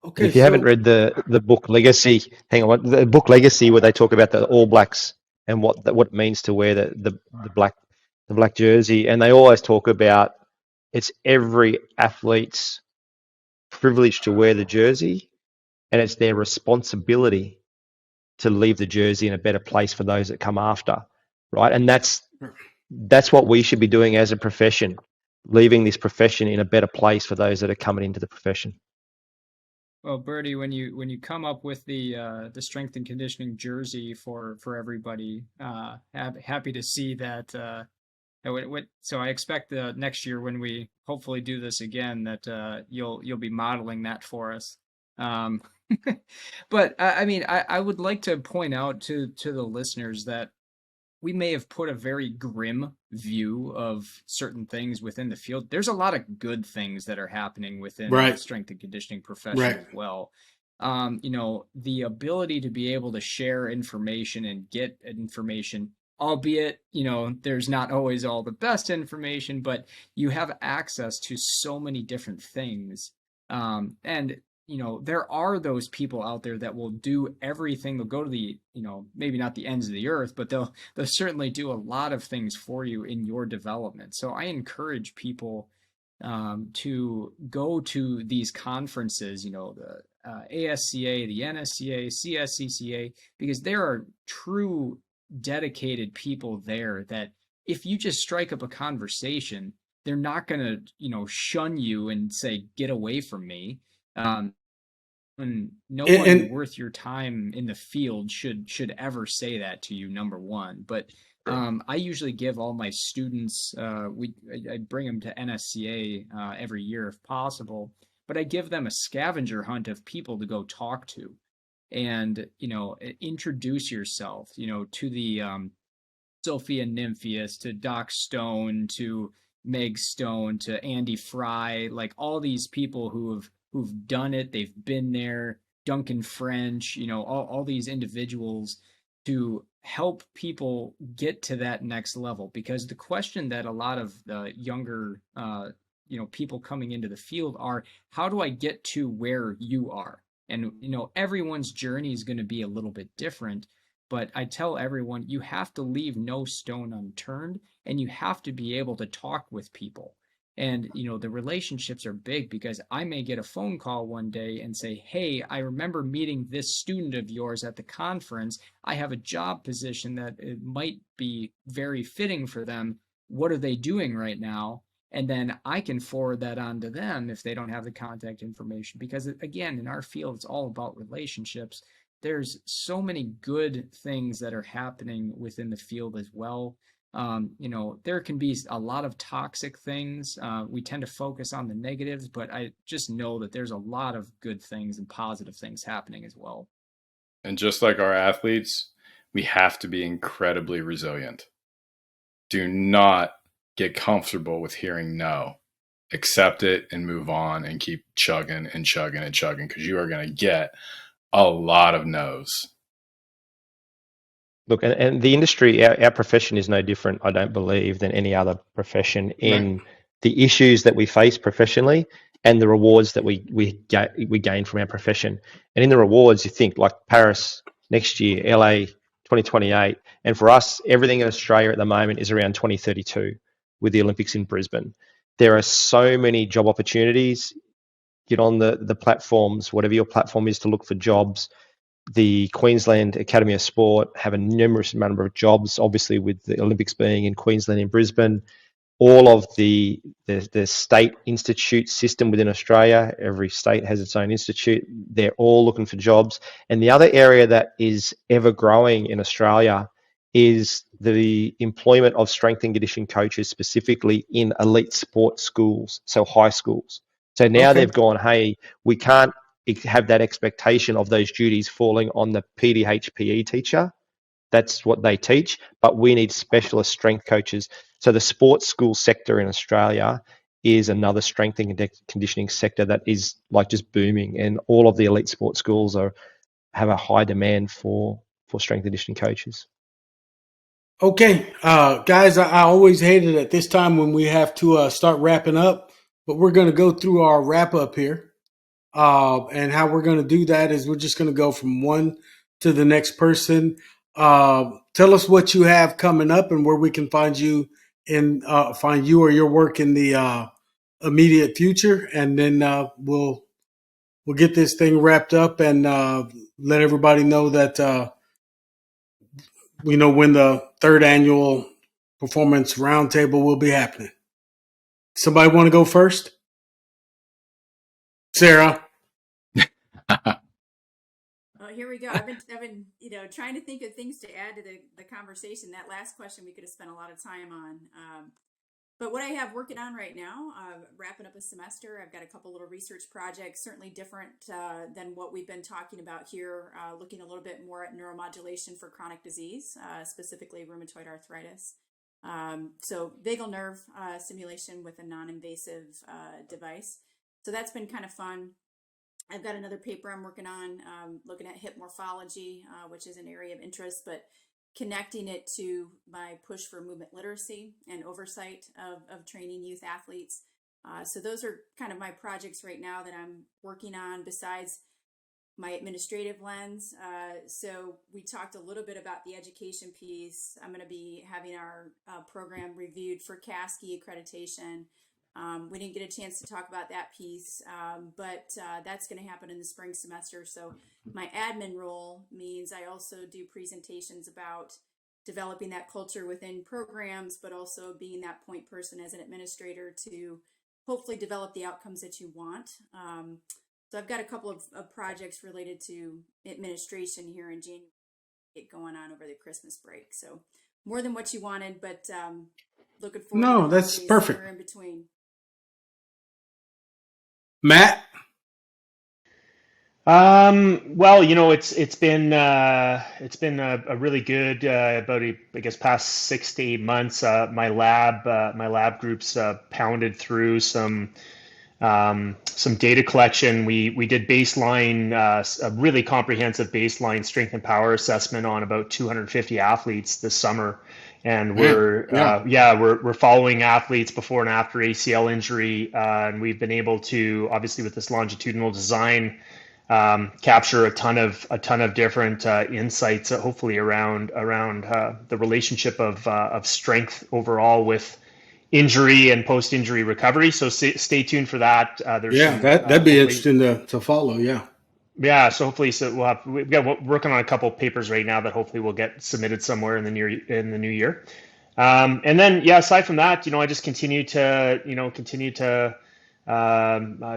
Okay, If you haven't read the book Legacy, hang on, the book Legacy, where they talk about the All Blacks and what it means to wear the black jersey, and they always talk about it's every athlete's privilege to wear the jersey, and it's their responsibility to leave the jersey in a better place for those that come after, right? And that's what we should be doing as a profession, leaving this profession in a better place for those that are coming into the profession. Well, Bertie, when you come up with the strength and conditioning jersey for everybody, happy to see that. So I expect next year when we hopefully do this again that you'll be modeling that for us. But I mean, I would like to point out to the listeners that we may have put a very grim view of certain things within the field. There's a lot of good things that are happening within the strength and conditioning profession as well. The ability to be able to share information and get information, albeit, there's not always all the best information, but you have access to so many different things. And there are those people out there that will do everything. They'll go to the, maybe not the ends of the earth, but they'll certainly do a lot of things for you in your development. So I encourage people to go to these conferences, the ASCA, the NSCA, CSCCA, because there are true dedicated people there that if you just strike up a conversation, they're not going to, shun you and say, get away from me. And no one And worth your time in the field should ever say that to you, number one. But I usually give all my students, I bring them to NSCA every year if possible, but I give them a scavenger hunt of people to go talk to, and introduce yourself, to the Sophia Nymphaeus, to Doc Stone, to Meg Stone, to Andy Fry, like all these people who've done it, they've been there, Duncan French, all these individuals, to help people get to that next level. Because the question that a lot of the younger people coming into the field are, how do I get to where you are? And everyone's journey is going to be a little bit different, but I tell everyone, you have to leave no stone unturned, and you have to be able to talk with people. And, the relationships are big, because I may get a phone call one day and say, hey, I remember meeting this student of yours at the conference. I have a job position that it might be very fitting for them. What are they doing right now? And then I can forward that on to them if they don't have the contact information. Because again, in our field, it's all about relationships. There's so many good things that are happening within the field as well. There can be a lot of toxic things. We tend to focus on the negatives, but I just know that there's a lot of good things and positive things happening as well. And just like our athletes, we have to be incredibly resilient. Do not get comfortable with hearing no. Accept it and move on and keep chugging and chugging and chugging, because you are going to get a lot of no's. Look, and the industry, our profession is no different, I don't believe, than any other profession in Right. the issues that we face professionally and the rewards that we gain from our profession. And in the rewards, you think like Paris next year, LA 2028, and for us, everything in Australia at the moment is around 2032 with the Olympics in Brisbane. There are so many job opportunities. Get on the platforms, whatever your platform is, to look for jobs. The Queensland Academy of Sport have a numerous number of jobs, obviously with the Olympics being in Queensland and Brisbane. All of the state institute system within Australia, every state has its own institute. They're all looking for jobs. And the other area that is ever growing in Australia is the employment of strength and conditioning coaches, specifically in elite sports schools, so high schools. So now Okay. they've gone, hey, we can't have that expectation of those duties falling on the PE teacher. That's what they teach, but we need specialist strength coaches. So the sports school sector in Australia is another strength and conditioning sector that is like just booming, and all of the elite sports schools have a high demand for strength and conditioning coaches. Okay, guys, I always hate it at this time when we have to start wrapping up, but we're going to go through our wrap up here. And how we're going to do that is we're just going to go from one to the next person. Tell us what you have coming up and where we can find you find you or your work in the immediate future, and then we'll get this thing wrapped up and let everybody know that we know when the third annual performance roundtable will be happening. Somebody want to go first? Sarah. Oh, here we go. I've been, trying to think of things to add to the conversation. That last question we could have spent a lot of time on. But what I have working on right now, wrapping up a semester, I've got a couple little research projects, certainly different than what we've been talking about here, looking a little bit more at neuromodulation for chronic disease, specifically rheumatoid arthritis. So vagal nerve stimulation with a non-invasive device. So that's been kind of fun. I've got another paper I'm working on, looking at hip morphology, which is an area of interest, but connecting it to my push for movement literacy and oversight of training youth athletes. So those are kind of my projects right now that I'm working on besides my administrative lens. So we talked a little bit about the education piece. I'm going to be having our program reviewed for CASCI accreditation. We didn't get a chance to talk about that piece, but that's going to happen in the spring semester. So my admin role means I also do presentations about developing that culture within programs, but also being that point person as an administrator to hopefully develop the outcomes that you want. So I've got a couple of projects related to administration here in January get going on over the Christmas break. So more than what you wanted, but looking forward to No, the that's holidays perfect. somewhere in between. Matt? Well, it's been a really good about I guess past 6 to 8 months. My lab groups pounded through some data collection. We did a really comprehensive baseline strength and power assessment on about 250 athletes this summer, and Man, yeah. we're following athletes before and after ACL injury, and we've been able to, obviously with this longitudinal design, capture a ton of different insights, hopefully around the relationship of strength overall with injury and post-injury recovery. So stay tuned for that. There's Yeah, some that'd be hopefully, interesting to follow. Yeah. yeah. So hopefully, we've got working on a couple papers right now that hopefully will get submitted somewhere in the new year. And then, yeah, aside from that, I just continue to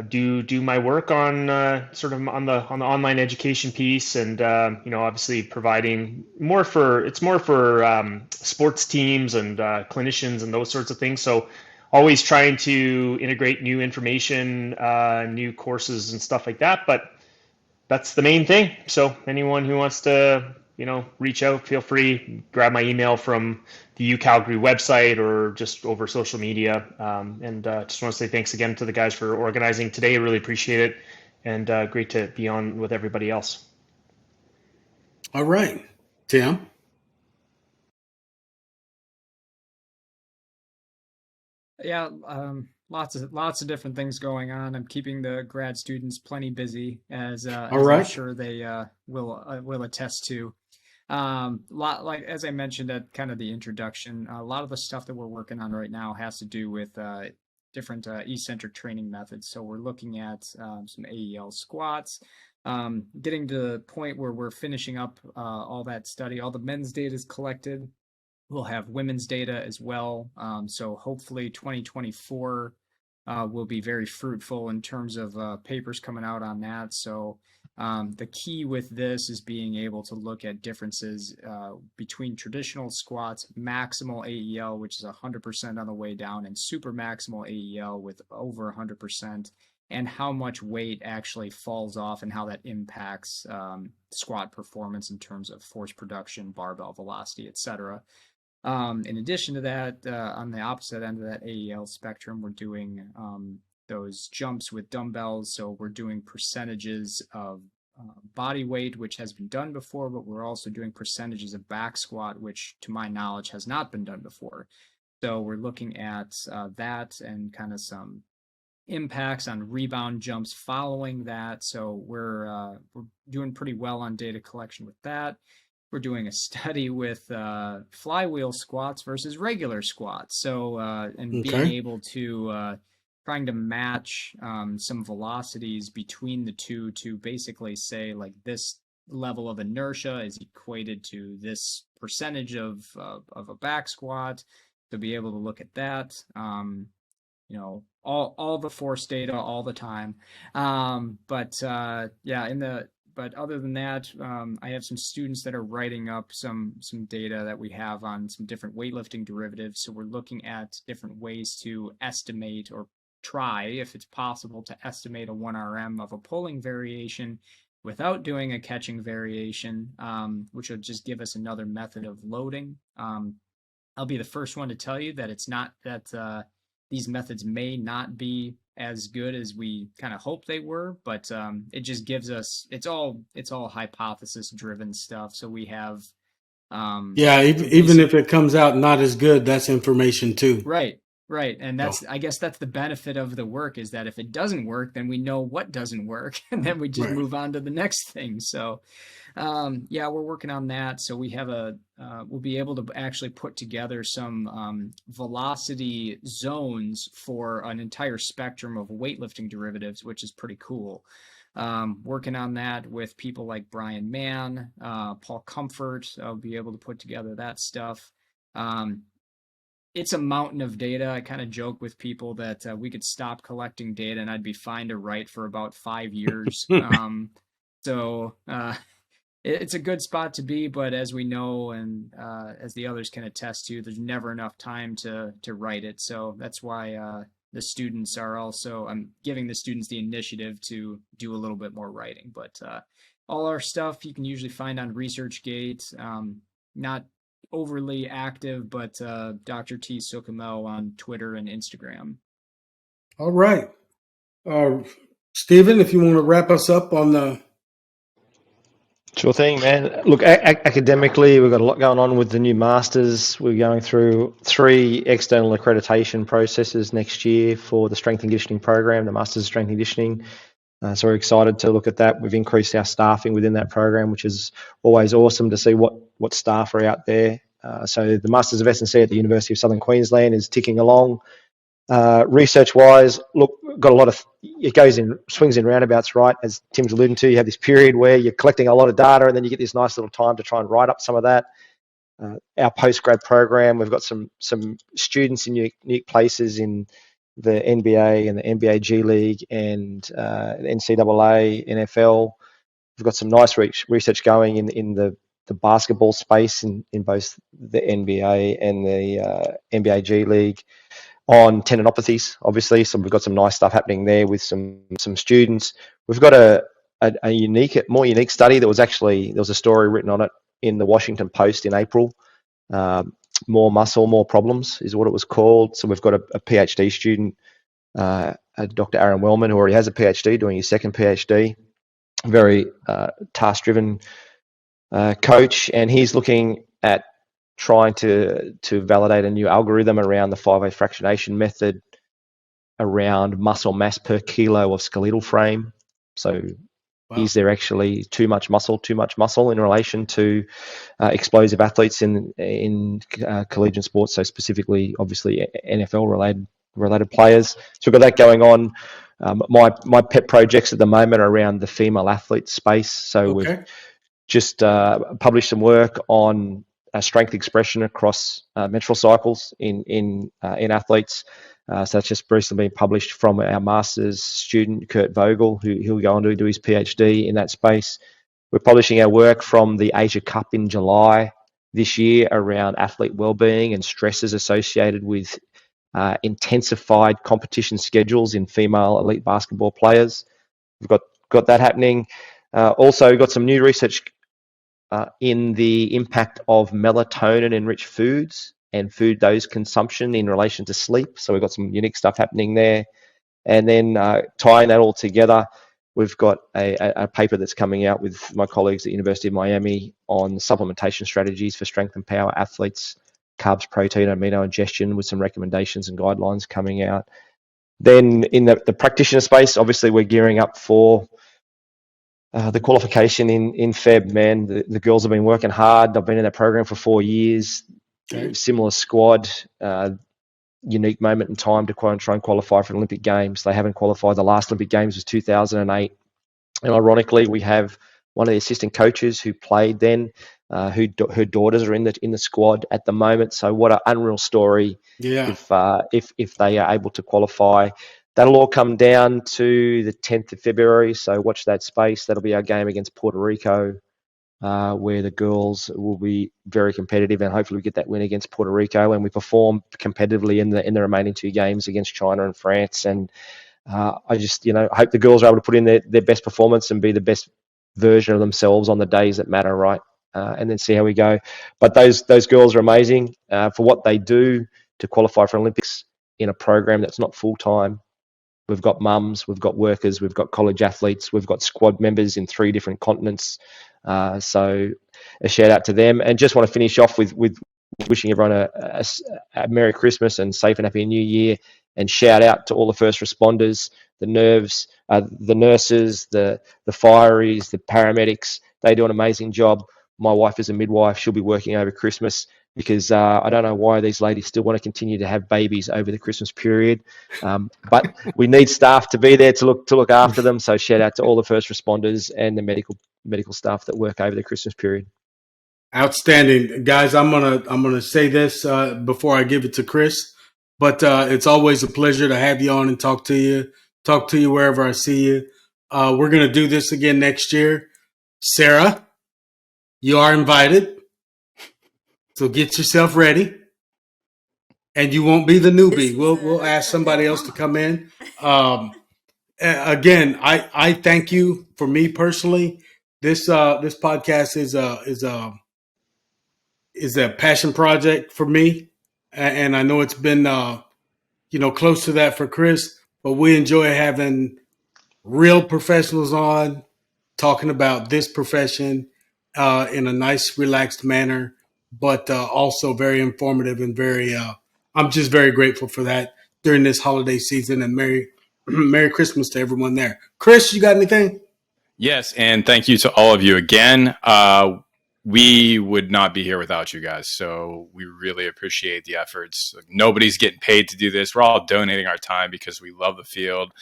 do my work on sort of on the online education piece, and obviously providing more for sports teams and clinicians and those sorts of things. So always trying to integrate new information, new courses and stuff like that. But that's the main thing. So anyone who wants to, reach out, feel free. Grab my email from the U Calgary website or just over social media. And just want to say thanks again to the guys for organizing today. I really appreciate it, and great to be on with everybody else. All right. Tim? Yeah, lots of different things going on. I'm keeping the grad students plenty busy, as All I'm right. sure they will attest to. Like as I mentioned at kind of the introduction, a lot of the stuff that we're working on right now has to do with different eccentric training methods. So we're looking at some AEL squats, getting to the point where we're finishing up all that study. All the men's data is collected. We'll have women's data as well. So hopefully 2024 will be very fruitful in terms of papers coming out on that. So the key with this is being able to look at differences between traditional squats, maximal AEL, which is 100% on the way down, and super maximal AEL with over 100%, and how much weight actually falls off and how that impacts squat performance in terms of force production, barbell velocity, etc. In addition to that, on the opposite end of that AEL spectrum, we're doing those jumps with dumbbells. So we're doing percentages of body weight, which has been done before, but we're also doing percentages of back squat, which to my knowledge has not been done before. So we're looking at that and kind of some impacts on rebound jumps following that. So we're doing pretty well on data collection with that. We're doing a study with flywheel squats versus regular squats. So, and being able to trying to match some velocities between the two to basically say like this level of inertia is equated to this percentage of a back squat. To be able to look at that, all the force data all the time. But other than that, I have some students that are writing up some data that we have on some different weightlifting derivatives. So we're looking at different ways to estimate or try, if it's possible, to estimate a 1RM of a pulling variation without doing a catching variation, which will just give us another method of loading. I'll be the first one to tell you that it's not that these methods may not be as good as we kind of hoped they were, but it just gives us, it's all hypothesis driven stuff. So we have even if it comes out not as good, that's information too. Right. Right. And So, I guess that's the benefit of the work, is that if it doesn't work, then we know what doesn't work, and then we just right. move on to the next thing. So, yeah, we're working on that. So we'll be able to actually put together some velocity zones for an entire spectrum of weightlifting derivatives, which is pretty cool. Working on that with people like Brian Mann, Paul Comfort. I'll be able to put together that stuff. It's a mountain of data. I kind of joke with people that we could stop collecting data and I'd be fine to write for about 5 years. So it's a good spot to be, but as we know, and as the others can attest to, there's never enough time to write it. So that's why the students are also, I'm giving the students the initiative to do a little bit more writing. But all our stuff you can usually find on ResearchGate. Not overly active, but Dr. T. Sukamel on Twitter and Instagram. All right. Stephen, if you want to wrap us up on the. Sure thing, man. Look, academically, we've got a lot going on with the new masters. We're going through 3 external accreditation processes next year for the strength and conditioning program, the Masters of Strength and Conditioning. So we're excited to look at that. We've increased our staffing within that program, which is always awesome to see what staff are out there. So the Masters of S&C at the University of Southern Queensland is ticking along. Research-wise, look, got a lot of, it goes in swings and roundabouts, right? As Tim's alluding to, you have this period where you're collecting a lot of data, and then you get this nice little time to try and write up some of that. Our postgrad program, we've got some students in unique places in the NBA and the NBA G League and the NCAA, NFL. We've got some nice research going in the basketball space in both the NBA and the NBA G League on tendinopathies, obviously. So we've got some nice stuff happening there with some students. We've got a more unique study that was actually, there was a story written on it in the Washington Post in April. More muscle, more problems is what it was called. So we've got a PhD student, Dr. Aaron Wellman, who already has a PhD, doing his second PhD. Very task-driven coach, and he's looking at trying to validate a new algorithm around the 5A fractionation method around muscle mass per kilo of skeletal frame. So is there actually too much muscle in relation to explosive athletes in collegiate sports? So specifically, obviously, NFL related players. So we've got that going on. My pet projects at the moment are around the female athlete space. So we've just published some work on strength expression across menstrual cycles in athletes. So that's just recently been published from our master's student, Kurt Vogel, who he'll go on to do his PhD in that space. We're publishing our work from the Asia Cup in July this year around athlete wellbeing and stresses associated with intensified competition schedules in female elite basketball players. We've got that happening. Also, we've got some new research in the impact of melatonin-enriched foods and food dose consumption in relation to sleep. So we've got some unique stuff happening there. And then tying that all together, we've got a paper that's coming out with my colleagues at the University of Miami on supplementation strategies for strength and power athletes, carbs, protein, amino ingestion, with some recommendations and guidelines coming out. Then in the practitioner space, obviously we're gearing up for the qualification in Feb, man. The girls have been working hard. I've been in that program for 4 years. Similar squad, unique moment in time to try and qualify for Olympic Games. They haven't qualified. The last Olympic Games was 2008. And ironically, we have one of the assistant coaches who played then, her daughters are in the squad at the moment. So what an unreal story. If they are able to qualify. That'll all come down to the 10th of February, so watch that space. That'll be our game against Puerto Rico, where the girls will be very competitive, and hopefully we get that win against Puerto Rico, and we perform competitively in the remaining 2 games against China and France. And I just hope the girls are able to put in their best performance and be the best version of themselves on the days that matter, right? And then see how we go. But those girls are amazing for what they do to qualify for Olympics in a program that's not full time. We've got mums, we've got workers, we've got college athletes, we've got squad members in 3 different continents. So a shout out to them. And just want to finish off with wishing everyone a Merry Christmas and safe and happy New Year. And shout out to all the first responders, the the nurses, the fireys, the paramedics. They do an amazing job. My wife is a midwife. She'll be working over Christmas because I don't know why these ladies still want to continue to have babies over the Christmas period. But we need staff to be there to look after them. So shout out to all the first responders and the medical staff that work over the Christmas period. Outstanding, guys. I'm gonna say this before I give it to Chris, but it's always a pleasure to have you on and talk to you wherever I see you. We're gonna do this again next year. Sarah, you are invited, so get yourself ready. And you won't be the newbie. We'll ask somebody else to come in. Again, I thank you. For me personally, this podcast is a passion project for me, and I know it's been close to that for Chris. But we enjoy having real professionals on talking about this profession in a nice, relaxed manner, but also very informative and very. I'm just very grateful for that during this holiday season, and Merry Christmas to everyone there. Chris, you got anything? Yes, and thank you to all of you again. We would not be here without you guys, so we really appreciate the efforts. Nobody's getting paid to do this. We're all donating our time because we love the field,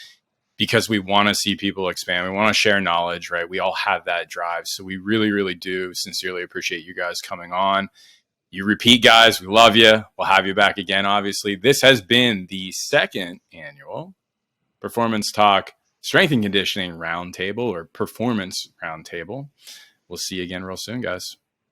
because we want to see people expand. We want to share knowledge, right? We all have that drive. So we really, really do sincerely appreciate you guys coming on. You repeat, guys. We love you. We'll have you back again, obviously. This has been the second annual Performance Talk Strength and Conditioning Roundtable, or Performance Roundtable. We'll see you again real soon, guys.